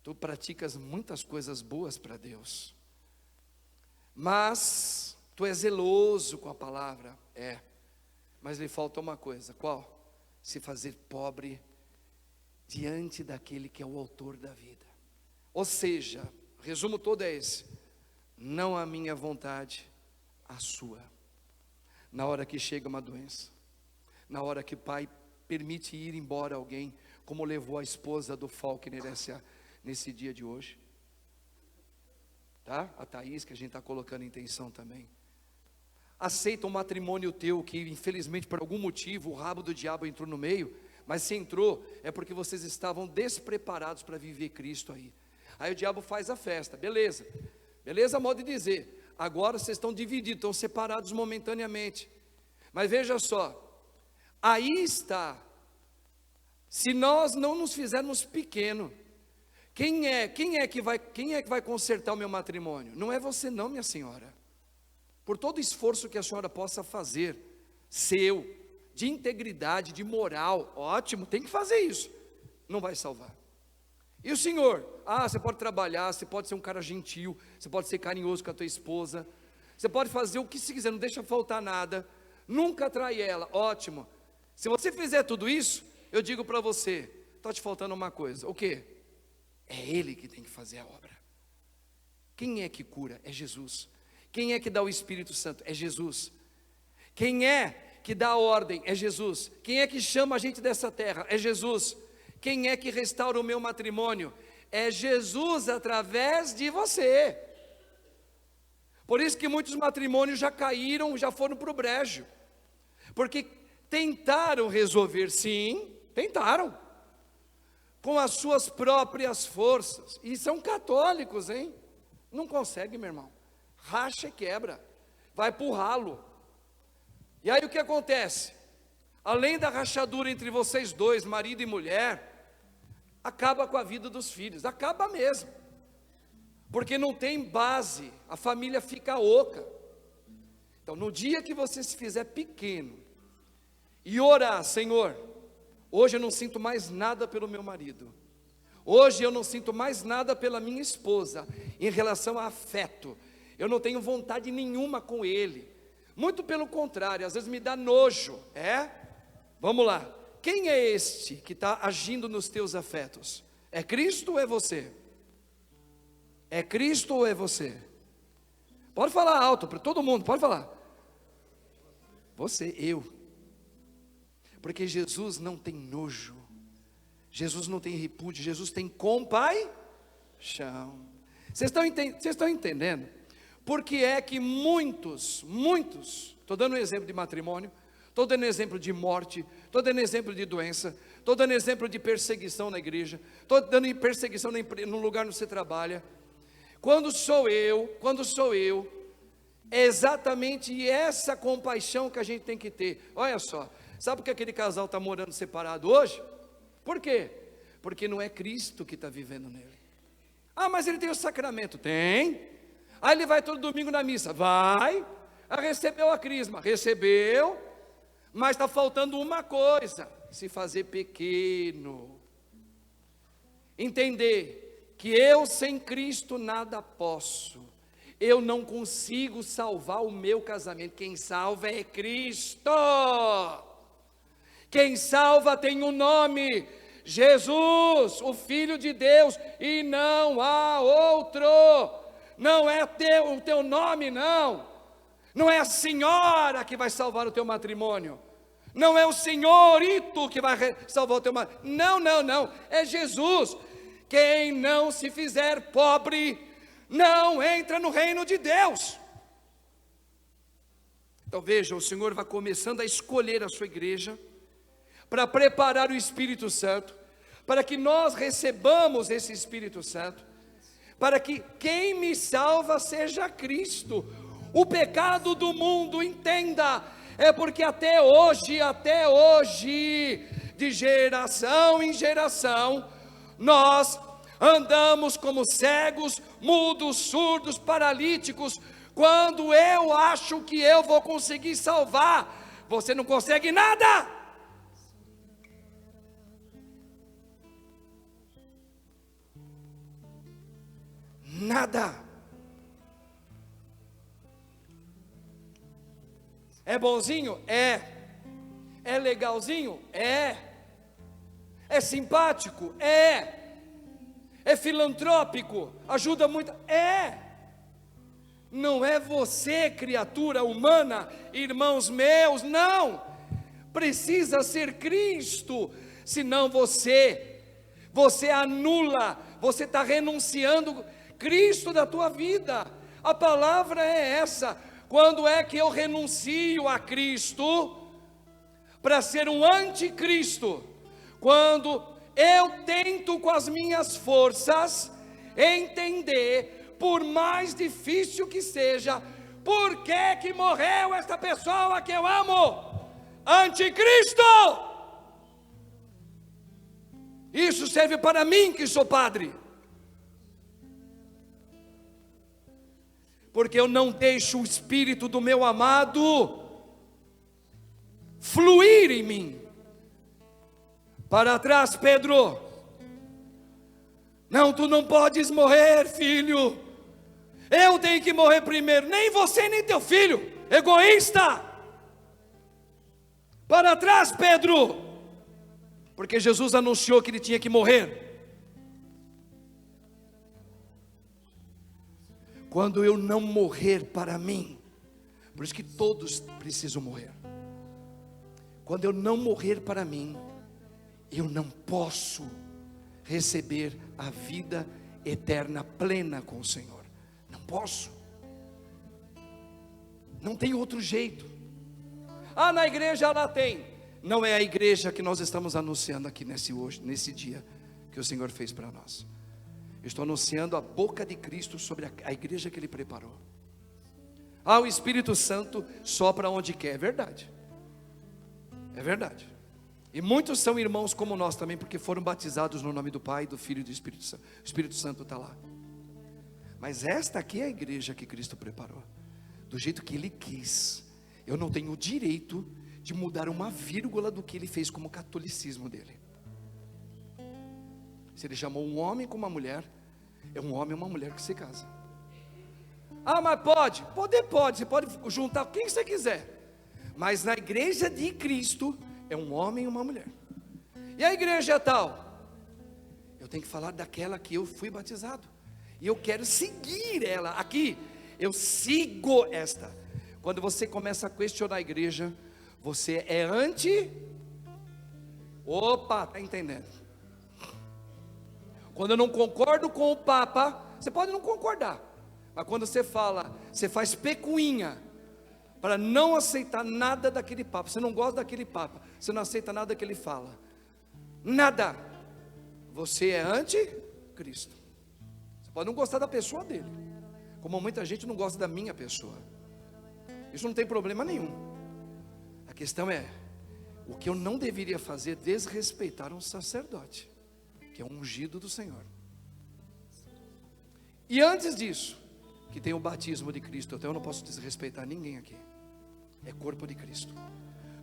S1: Tu praticas muitas coisas boas para Deus, mas tu és zeloso com a palavra. Mas lhe falta uma coisa. Qual? Se fazer pobre diante daquele que é o autor da vida. Ou seja, o resumo todo é esse: não a minha vontade, a sua. Na hora que chega uma doença, na hora que o pai permite ir embora alguém, como levou a esposa do Faulkner nesse dia de hoje, tá? A Thaís, que a gente está colocando em tensão também. Aceita um matrimônio teu que infelizmente por algum motivo o rabo do diabo entrou no meio, mas se entrou é porque vocês estavam despreparados para viver Cristo aí. Aí o diabo faz a festa, beleza, modo de dizer, agora vocês estão divididos, estão separados momentaneamente, mas veja só, aí está, se nós não nos fizermos pequeno, quem é que vai consertar o meu matrimônio? Não é você não, minha senhora. Por todo esforço que a senhora possa fazer, seu, de integridade, de moral, ótimo, tem que fazer isso, não vai salvar. E o senhor? Você pode trabalhar, você pode ser um cara gentil, você pode ser carinhoso com a tua esposa, você pode fazer o que se quiser, não deixa faltar nada, nunca trai ela, ótimo. Se você fizer tudo isso, eu digo para você, está te faltando uma coisa, o quê? É Ele que tem que fazer a obra. Quem é que cura? É Jesus. Quem é que dá o Espírito Santo? É Jesus. Quem é que dá a ordem? É Jesus. Quem é que chama a gente dessa terra? É Jesus. Quem é que restaura o meu matrimônio? É Jesus através de você. Por isso que muitos matrimônios já caíram, já foram para o brejo, porque tentaram resolver, sim, tentaram, com as suas próprias forças, e são católicos, hein? Não consegue, meu irmão, racha e quebra, vai para o ralo. E aí o que acontece? Além da rachadura entre vocês dois, marido e mulher, acaba com a vida dos filhos, acaba mesmo, porque não tem base, a família fica oca. Então no dia que você se fizer pequeno, e orar, Senhor, hoje eu não sinto mais nada pelo meu marido, hoje eu não sinto mais nada pela minha esposa, em relação a afeto, eu não tenho vontade nenhuma com ele, muito pelo contrário, às vezes me dá nojo, vamos lá, quem é este que está agindo nos teus afetos? É Cristo ou é você? É Cristo ou é você? Pode falar alto para todo mundo, pode falar. Você, eu. Porque Jesus não tem nojo, Jesus não tem repúdio, Jesus tem compaixão. Vocês estão entendendo? Porque é que muitos, estou dando um exemplo de matrimônio, estou dando exemplo de morte, estou dando exemplo de doença, estou dando exemplo de perseguição na igreja, estou dando perseguição no lugar onde você trabalha. Quando sou eu, é exatamente essa compaixão que a gente tem que ter. Olha só, sabe por que aquele casal está morando separado hoje? Por quê? Porque não é Cristo que está vivendo nele. Mas ele tem o sacramento. Tem. Aí ele vai todo domingo na missa, vai. Recebeu a crisma, recebeu, mas está faltando uma coisa: se fazer pequeno, entender que eu sem Cristo nada posso, eu não consigo salvar o meu casamento, quem salva é Cristo, quem salva tem um nome, Jesus, o Filho de Deus, e não há outro. Não é o teu nome, não é a senhora que vai salvar o teu matrimônio, não é o senhorito que vai salvar o teu matrimônio, não, é Jesus. Quem não se fizer pobre, não entra no reino de Deus. Então veja, o Senhor vai começando a escolher a sua igreja, para preparar o Espírito Santo, para que nós recebamos esse Espírito Santo, para que quem me salva seja Cristo. O pecado do mundo, entenda, é porque até hoje, de geração em geração, nós andamos como cegos, mudos, surdos, paralíticos. Quando eu acho que eu vou conseguir salvar, você não consegue nada. Nada. É bonzinho? É. É legalzinho? É. É simpático? É. É filantrópico? Ajuda muito? É. Não é você, criatura humana, irmãos meus, não. Precisa ser Cristo, senão você anula, você está renunciando Cristo da tua vida. A palavra é essa. Quando é que eu renuncio a Cristo para ser um anticristo? Quando eu tento com as minhas forças entender, por mais difícil que seja, por que morreu esta pessoa que eu amo? Anticristo! Isso serve para mim que sou padre. Porque eu não deixo o Espírito do meu amado fluir em mim. Para trás, Pedro. Não, tu não podes morrer, filho. Eu tenho que morrer primeiro. Nem você, nem teu filho. Egoísta. Para trás, Pedro. Porque Jesus anunciou que ele tinha que morrer. Quando eu não morrer para mim, por isso que todos precisam morrer. Quando eu não morrer para mim, eu não posso receber a vida eterna plena com o Senhor. Não posso. Não tem outro jeito. Na igreja lá tem. Não é a igreja que nós estamos anunciando aqui nesse dia que o Senhor fez para nós. Eu estou anunciando a boca de Cristo sobre a igreja que Ele preparou. O Espírito Santo sopra onde quer, é verdade. É verdade. E muitos são irmãos como nós também, porque foram batizados no nome do Pai, do Filho e do Espírito Santo. O Espírito Santo está lá. Mas esta aqui é a igreja que Cristo preparou, do jeito que Ele quis. Eu não tenho o direito de mudar uma vírgula do que Ele fez como catolicismo dele. Se Ele chamou um homem com uma mulher, é um homem e uma mulher que se casa. Mas pode? Pode, você pode juntar quem você quiser. Mas na igreja de Cristo, é um homem e uma mulher. E a igreja tal? Eu tenho que falar daquela que eu fui batizado. E eu quero seguir ela. Aqui, eu sigo esta. Quando você começa a questionar a igreja, você é anti... Opa, está entendendo? Quando eu não concordo com o Papa, você pode não concordar, mas quando você fala, você faz pecuinha para não aceitar nada daquele Papa, você não gosta daquele Papa, você não aceita nada que ele fala, nada, você é anticristo. Você pode não gostar da pessoa dele, como muita gente não gosta da minha pessoa. Isso não tem problema nenhum. A questão é, o que eu não deveria fazer é desrespeitar um sacerdote, que é um ungido do Senhor. E antes disso, que tem o batismo de Cristo. Então eu não posso desrespeitar ninguém aqui. É corpo de Cristo.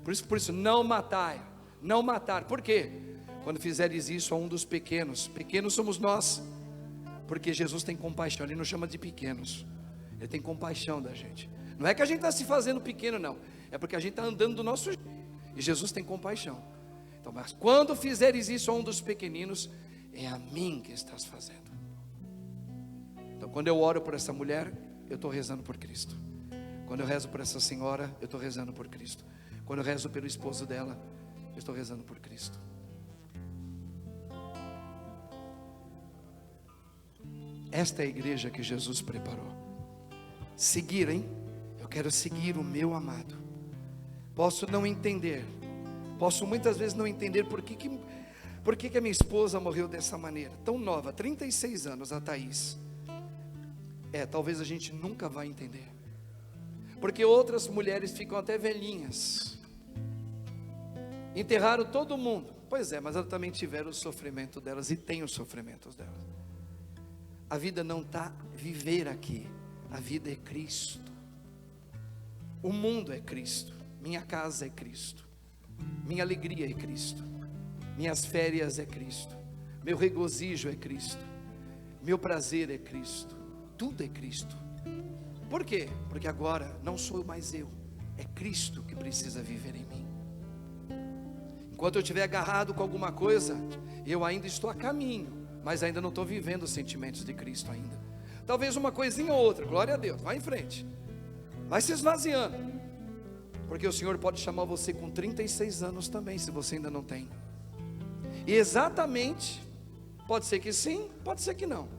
S1: Por isso, não matar. Não matar. Por quê? Quando fizeres isso a um dos pequenos. Pequenos somos nós. Porque Jesus tem compaixão. Ele não chama de pequenos. Ele tem compaixão da gente. Não é que a gente está se fazendo pequeno, não. É porque a gente está andando do nosso jeito. E Jesus tem compaixão. Então, mas quando fizeres isso a um dos pequeninos, é a mim que estás fazendo. Então, quando eu oro por essa mulher, eu estou rezando por Cristo. Quando eu rezo por essa senhora, eu estou rezando por Cristo. Quando eu rezo pelo esposo dela, eu estou rezando por Cristo. Esta é a igreja que Jesus preparou. Seguir, hein? Eu quero seguir o meu amado. Posso não entender. Posso muitas vezes não entender por que a minha esposa morreu dessa maneira. Tão nova, 36 anos, a Thaís. Talvez a gente nunca vai entender. Porque outras mulheres ficam até velhinhas. Enterraram todo mundo. Pois é, mas elas também tiveram o sofrimento delas e têm os sofrimentos delas. A vida não está viver aqui. A vida é Cristo. O mundo é Cristo. Minha casa é Cristo. Minha alegria é Cristo. Minhas férias é Cristo. Meu regozijo é Cristo. Meu prazer é Cristo. Tudo é Cristo. Por quê? Porque agora não sou mais eu. É Cristo que precisa viver em mim. Enquanto eu estiver agarrado com alguma coisa, eu ainda estou a caminho, mas ainda não estou vivendo os sentimentos de Cristo ainda. Talvez uma coisinha ou outra, glória a Deus, vai em frente. Vai se esvaziando. Porque o Senhor pode chamar você com 36 anos também, se você ainda não tem. E exatamente, pode ser que sim, pode ser que não.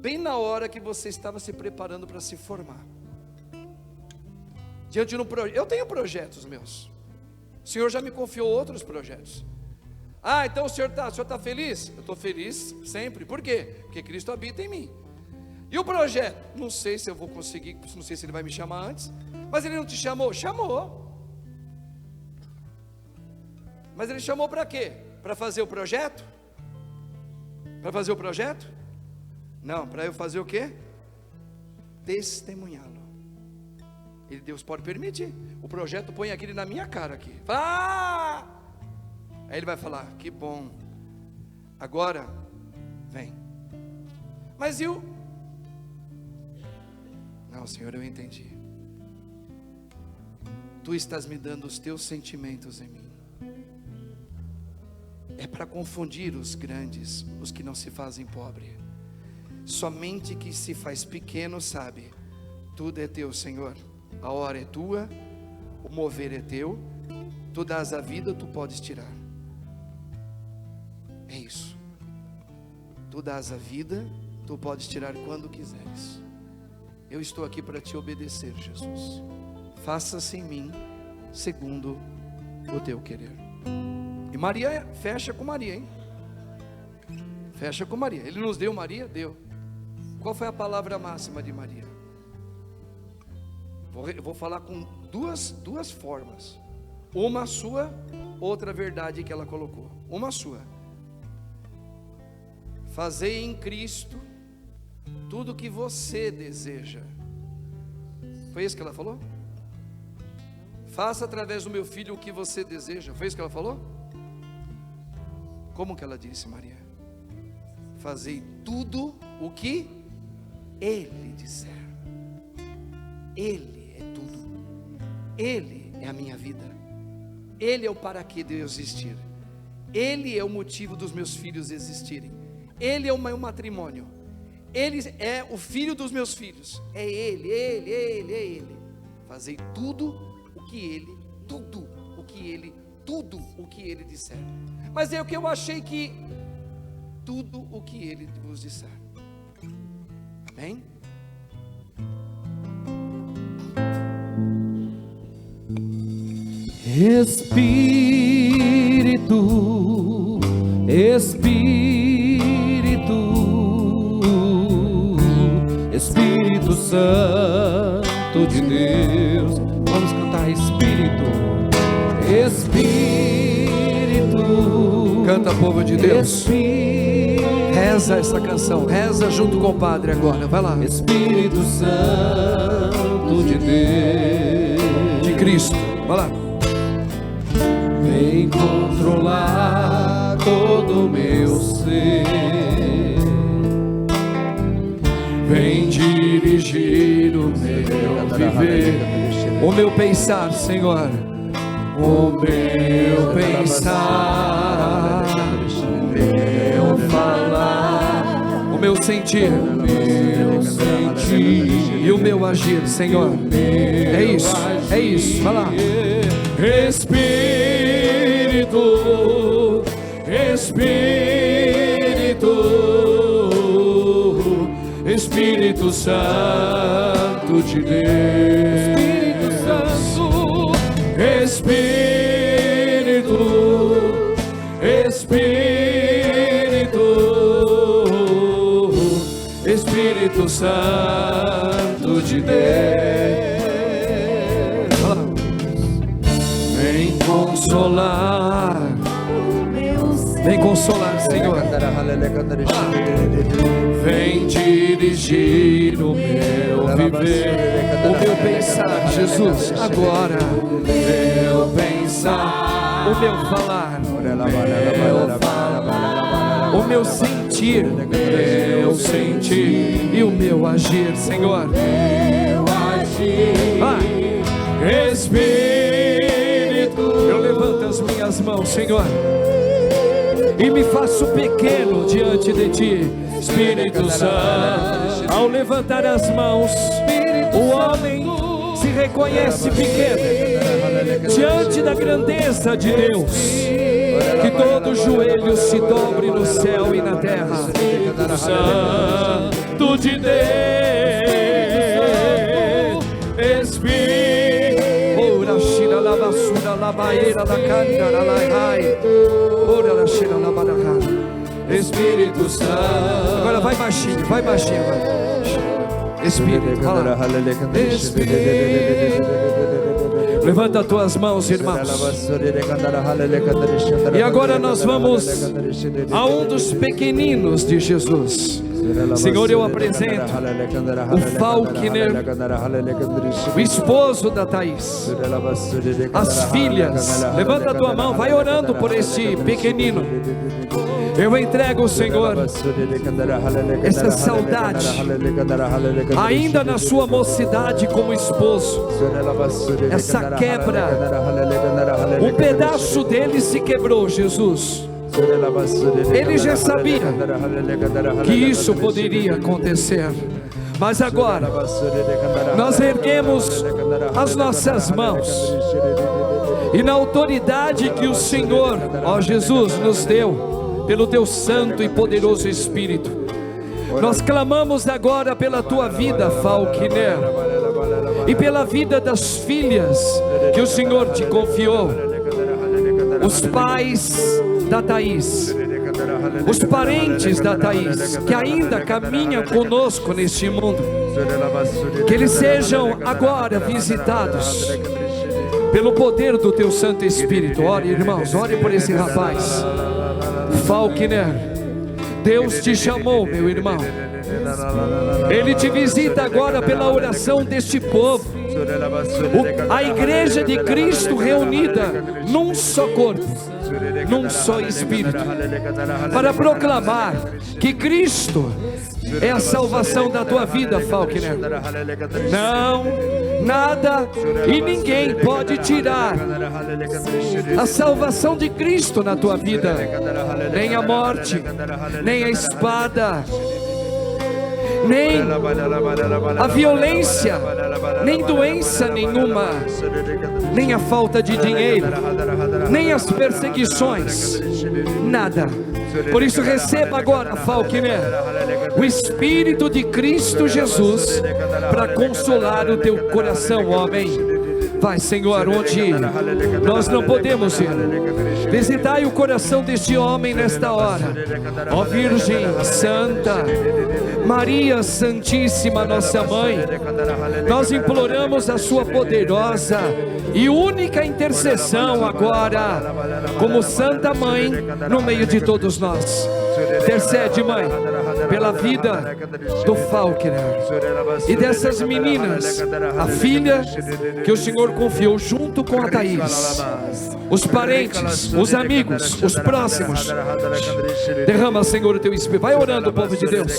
S1: Bem na hora que você estava se preparando para se formar. Diante de um projeto, eu tenho projetos meus. O Senhor já me confiou outros projetos. Então o senhor está feliz? Eu estou feliz sempre. Por quê? Porque Cristo habita em mim. E o projeto? Não sei se eu vou conseguir, não sei se Ele vai me chamar antes. Mas Ele não te chamou? Chamou. Mas Ele chamou para quê? Para fazer o projeto? Para fazer o projeto? Não, para eu fazer o quê? Testemunhá-lo. Deus pode permitir. O projeto põe aquele na minha cara aqui. Aí Ele vai falar: que bom. Agora, vem. Mas e o... Não, Senhor, eu entendi. Tu estás me dando os teus sentimentos em mim. É para confundir os grandes, os que não se fazem pobre. Somente que se faz pequeno sabe: tudo é teu, Senhor. A hora é tua, o mover é teu. Tu dás a vida, tu podes tirar. É isso. Tu dás a vida, tu podes tirar quando quiseres. Eu estou aqui para te obedecer, Jesus. Faça-se em mim segundo o teu querer. E Maria, fecha com Maria, hein? Fecha com Maria. Ele nos deu Maria? Deu. Qual foi a palavra máxima de Maria? Eu vou falar com duas formas. Uma sua, outra verdade que ela colocou. Uma sua. Fazei em Cristo tudo o que você deseja. Foi isso que ela falou? Faça através do meu filho o que você deseja. Foi isso que ela falou? Como que ela disse, Maria? Fazei tudo o que Ele disser. Ele é tudo. Ele é a minha vida. Ele é o para que de eu existir. Ele é o motivo dos meus filhos existirem. Ele é o meu matrimônio. Ele é o filho dos meus filhos. É Ele. Fazei tudo o que Ele, tudo o que Ele disser. Mas é o que eu achei que tudo o que Ele vos disser. Amém? Espírito, Espírito Santo de Deus. Vamos cantar Espírito. Canta, povo de Deus. Espírito Reza essa canção, reza junto com o Padre agora, vai lá.
S3: Espírito Santo de Deus,
S1: De Cristo, vai lá.
S3: vem controlar todo o meu ser,
S1: Vem dirigir o meu viver, o meu pensar, Senhor, o meu pensar, o meu falar, o meu sentir, e o meu agir, Senhor. É isso, vai lá. Espírito, Espírito Santo de Deus, Espírito Santo de Deus, vem consolar, Senhor. Vem dirigir o meu viver, o meu pensar, Jesus, agora. O meu pensar, o meu falar, o meu sentir, e o meu agir, Senhor. Espírito, eu levanto as minhas mãos, Senhor, e me faço pequeno diante de Ti, Espírito Santo. Ao levantar as mãos, o homem se reconhece pequeno diante da grandeza de Deus. Que todo joelho se dobre no céu e na terra. Espírito Santo de Deus, Espírito, ora shira la basura la baera la candara la hai, ora la shira la baraha. Espírito Santo. Agora vai baixinho, vai. Espírito, fala. Espírito. Levanta as tuas mãos, irmãos. E agora nós vamos a um dos pequeninos de Jesus. Senhor, eu apresento o Faulkner, o esposo da Thaís, as filhas. Levanta a tua mão, vai orando por esse pequenino. Eu entrego, Senhor, essa saudade, ainda na sua mocidade como esposo, essa quebra, um pedaço dele se quebrou, Jesus. Ele já sabia que isso poderia acontecer, mas agora nós erguemos as nossas mãos e na autoridade que o Senhor, ó Jesus, nos deu pelo teu santo e poderoso Espírito, nós clamamos agora pela tua vida, Faulkner, e pela vida das filhas que o Senhor te confiou, os pais da Thaís, os parentes da Thaís, que ainda caminham conosco neste mundo, que eles sejam agora visitados pelo poder do teu Santo Espírito. Ore, irmãos, ore por esse rapaz, Faulkner. Deus te chamou, meu irmão. Ele te visita agora pela oração deste povo, a igreja de Cristo reunida num só corpo, num só Espírito, para proclamar que Cristo é a salvação da tua vida, Faulkner. Não, nada e ninguém pode tirar a salvação de Cristo na tua vida, nem a morte, nem a espada, nem a violência, nem doença nenhuma, nem a falta de dinheiro, nem as perseguições, nada. Por isso receba agora, Faulkner, o Espírito de Cristo Jesus para consolar o teu coração, homem. Vai, Senhor, onde nós não podemos ir. Visitai o coração deste homem nesta hora. Ó Virgem Santa, Maria Santíssima, nossa Mãe, nós imploramos a sua poderosa e única intercessão agora, como Santa Mãe, no meio de todos nós. Intercede, mãe, pela vida do Falkner e dessas meninas, a filha que o Senhor confiou junto com a Thaís, os parentes, os amigos, os próximos. Derrama, Senhor, o teu Espírito. Vai orando, povo de Deus.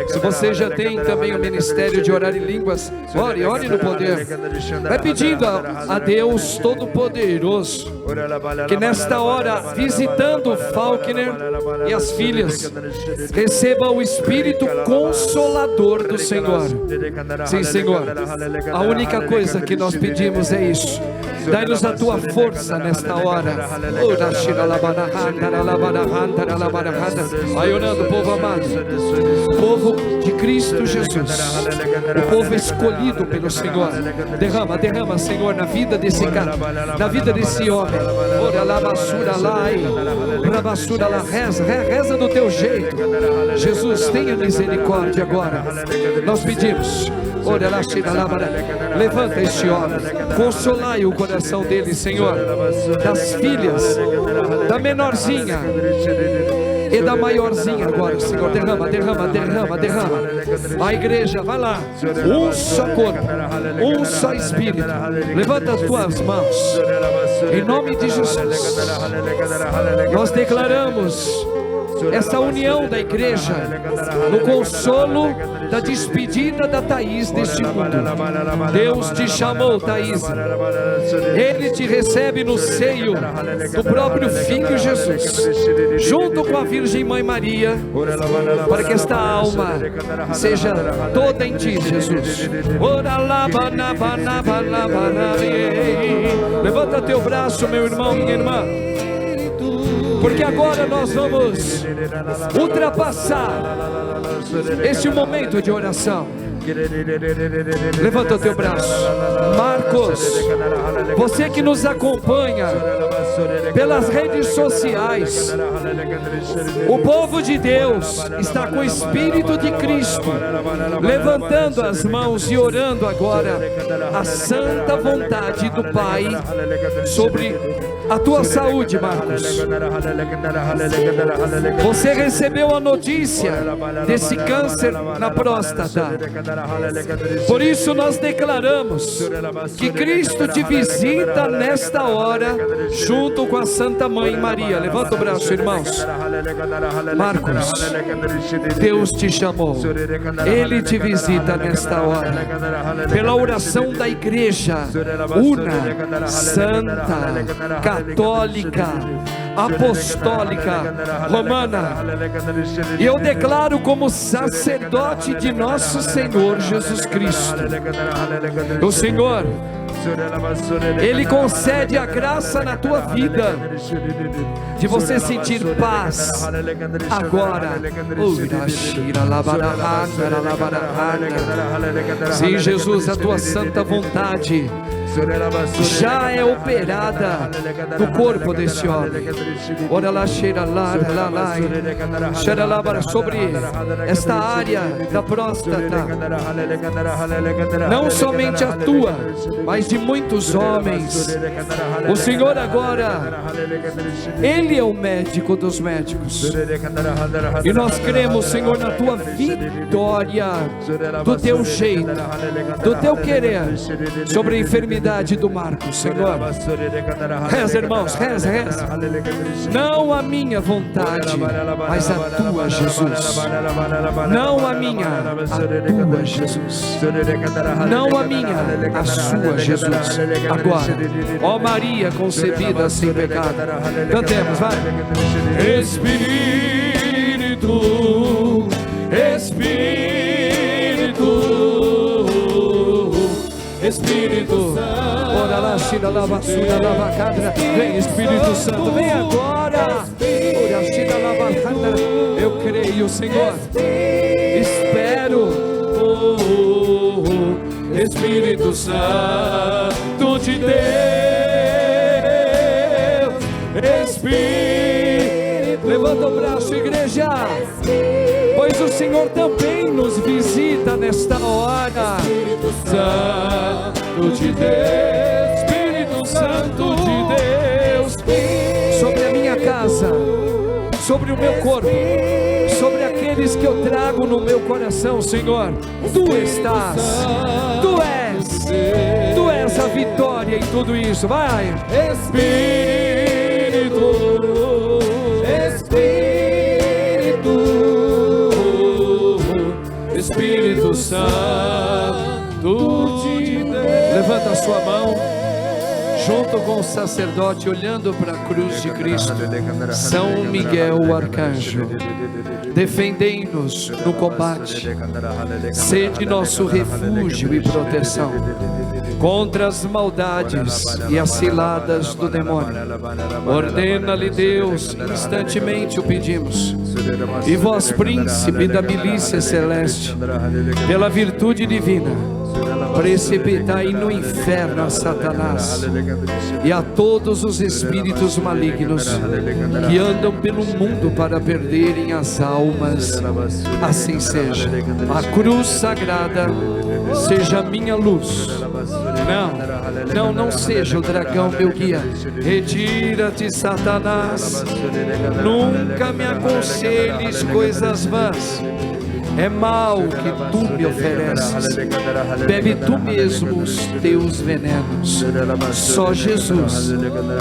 S1: Se você já tem também o ministério de orar em línguas, ore no poder. Vai pedindo a Deus Todo-Poderoso que nesta hora, visitando o Falkner e as filhas, receba o Espírito Consolador do Senhor. Sim, Senhor, a única coisa que nós pedimos é isso. Dai-nos a tua força nesta hora. Vai orando, povo amado, povo de Cristo Jesus, o povo escolhido pelo Senhor. Derrama, Senhor, na vida desse cara, na vida desse homem. Ora lá, basura lá, rabassura lá, reza do teu jeito. Jesus, tenha misericórdia agora. Nós pedimos. Ora lá, levanta este homem, consolai o coração dele, Senhor, das filhas, da menorzinha e da maiorzinha agora, Senhor. Derrama. A igreja, vai lá, um só corpo, um só Espírito. Levanta as tuas mãos, em nome de Jesus. Nós declaramos essa união da igreja no consolo da despedida da Thaís deste mundo. Deus te chamou, Thaís. Ele te recebe no seio do próprio Filho Jesus, junto com a Virgem Mãe Maria, para que esta alma seja toda em ti, Jesus. Levanta teu braço, meu irmão, minha irmã, porque agora nós vamos ultrapassar este momento de oração. Levanta o teu braço. Marcos, você que nos acompanha pelas redes sociais, o povo de Deus está com o Espírito de Cristo, levantando as mãos e orando agora a santa vontade do Pai sobre a tua saúde, Marcos. Você recebeu a notícia desse câncer na próstata. Por isso nós declaramos que Cristo te visita nesta hora, junto com a Santa Mãe Maria. Levanta o braço, irmãos. Marcos, Deus te chamou. Ele te visita nesta hora. Pela oração da igreja una, santa, católica, apostólica, romana, e eu declaro como sacerdote de nosso Senhor Jesus Cristo, o Senhor, Ele concede a graça na tua vida de você sentir paz agora. Sim, Jesus, a tua santa vontade já é operada no corpo desse homem. Ora lá, cheira lá, sobre esta área da próstata, não somente a tua, mas de muitos homens. O Senhor agora, Ele é o médico dos médicos, e nós cremos, Senhor, na tua vitória, do teu jeito, do teu querer sobre a enfermidade do Marcos, Senhor. Reza, irmãos, reza. Não a minha vontade, mas a tua, Jesus. Não a minha, a tua, Jesus. Não a minha, a sua, Jesus. Agora, ó Maria concebida sem pecado, cantemos, vai. Espírito, ora lá, xira lá, basura lá, vacadra. Vem, Espírito Santo, vem agora. Ora, xira lá, vacadra. Eu creio, Senhor. Espero. Espírito Santo de Deus. Espírito. Levanta o braço, igreja. Pois o Senhor também nos visita nesta hora. Santo de Deus, Espírito Santo de Deus, sobre a minha casa, sobre o meu corpo, sobre aqueles que eu trago no meu coração, Senhor. Tu estás, Tu és a vitória em tudo isso. Vai, Espírito Santo de Deus. Levanta a sua mão, junto com o sacerdote, olhando para a cruz de Cristo. São Miguel, o arcanjo, defendei-nos no combate, sede nosso refúgio e proteção contra as maldades e as ciladas do demônio. Ordena-lhe Deus, instantemente o pedimos. E vós, príncipe da milícia celeste, pela virtude divina, precipitai no inferno a Satanás e a todos os espíritos malignos que andam pelo mundo para perderem as almas. Assim seja. A cruz sagrada seja a minha luz. Não seja o dragão meu guia. Retira-te, Satanás. Nunca me aconselhes coisas vãs. É mal que tu me ofereces. Bebe tu mesmo os teus venenos. Só Jesus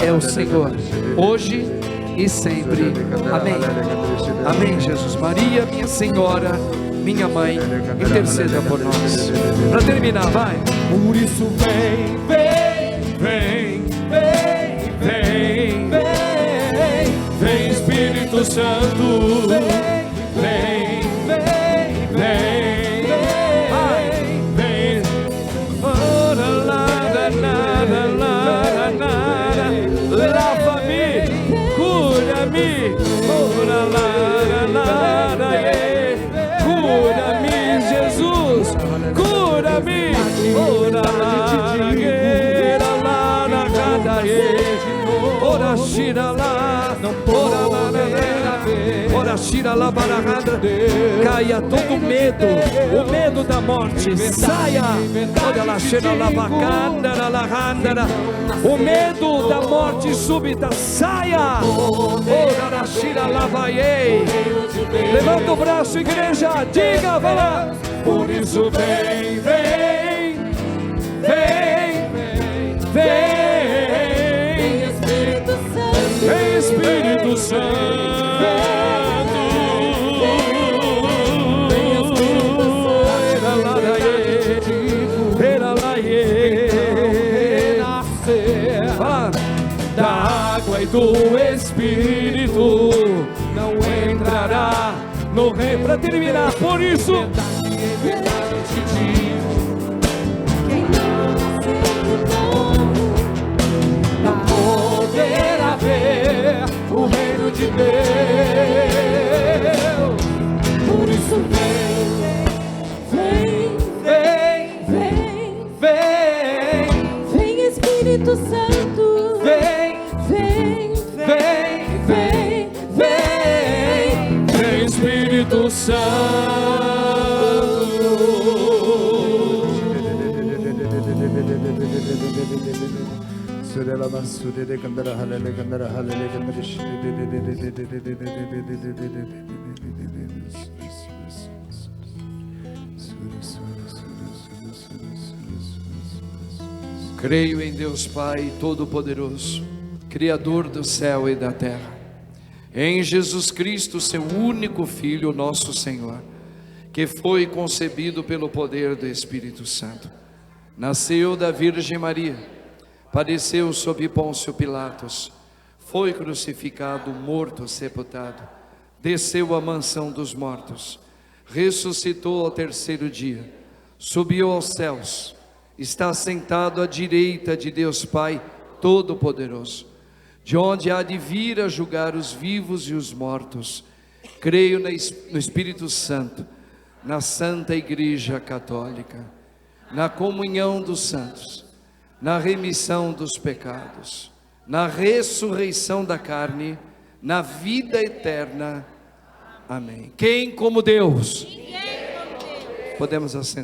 S1: é o Senhor, hoje e sempre. Amém. Amém, Jesus. Maria, minha Senhora, minha Mãe, interceda por nós. Para terminar, vai. Por isso vem, Espírito Santo. Lava-me, cura-me, cura-me, Jesus, cura-me, caia todo medo, o medo da morte, saia, o medo da morte súbita, saia. Levanta o braço, igreja, diga, vai lá. Por isso vem, Espírito Santo. Da água e do Espírito não entrará no reino. Para terminar, por isso não poderá ver o reino de Deus. Por isso vem Espírito Santo. Vem Espírito Santo. Creio em Deus Pai Todo-Poderoso, Criador do céu e da terra, em Jesus Cristo, seu único Filho, nosso Senhor, que foi concebido pelo poder do Espírito Santo, nasceu da Virgem Maria, padeceu sob Pôncio Pilatos, foi crucificado, morto, sepultado, desceu à mansão dos mortos, ressuscitou ao terceiro dia, subiu aos céus, está sentado à direita de Deus Pai Todo-Poderoso, de onde há de vir a julgar os vivos e os mortos. Creio no Espírito Santo, na Santa Igreja Católica, na comunhão dos santos, na remissão dos pecados, na ressurreição da carne, na vida eterna. Amém. Quem como Deus? Podemos assentar.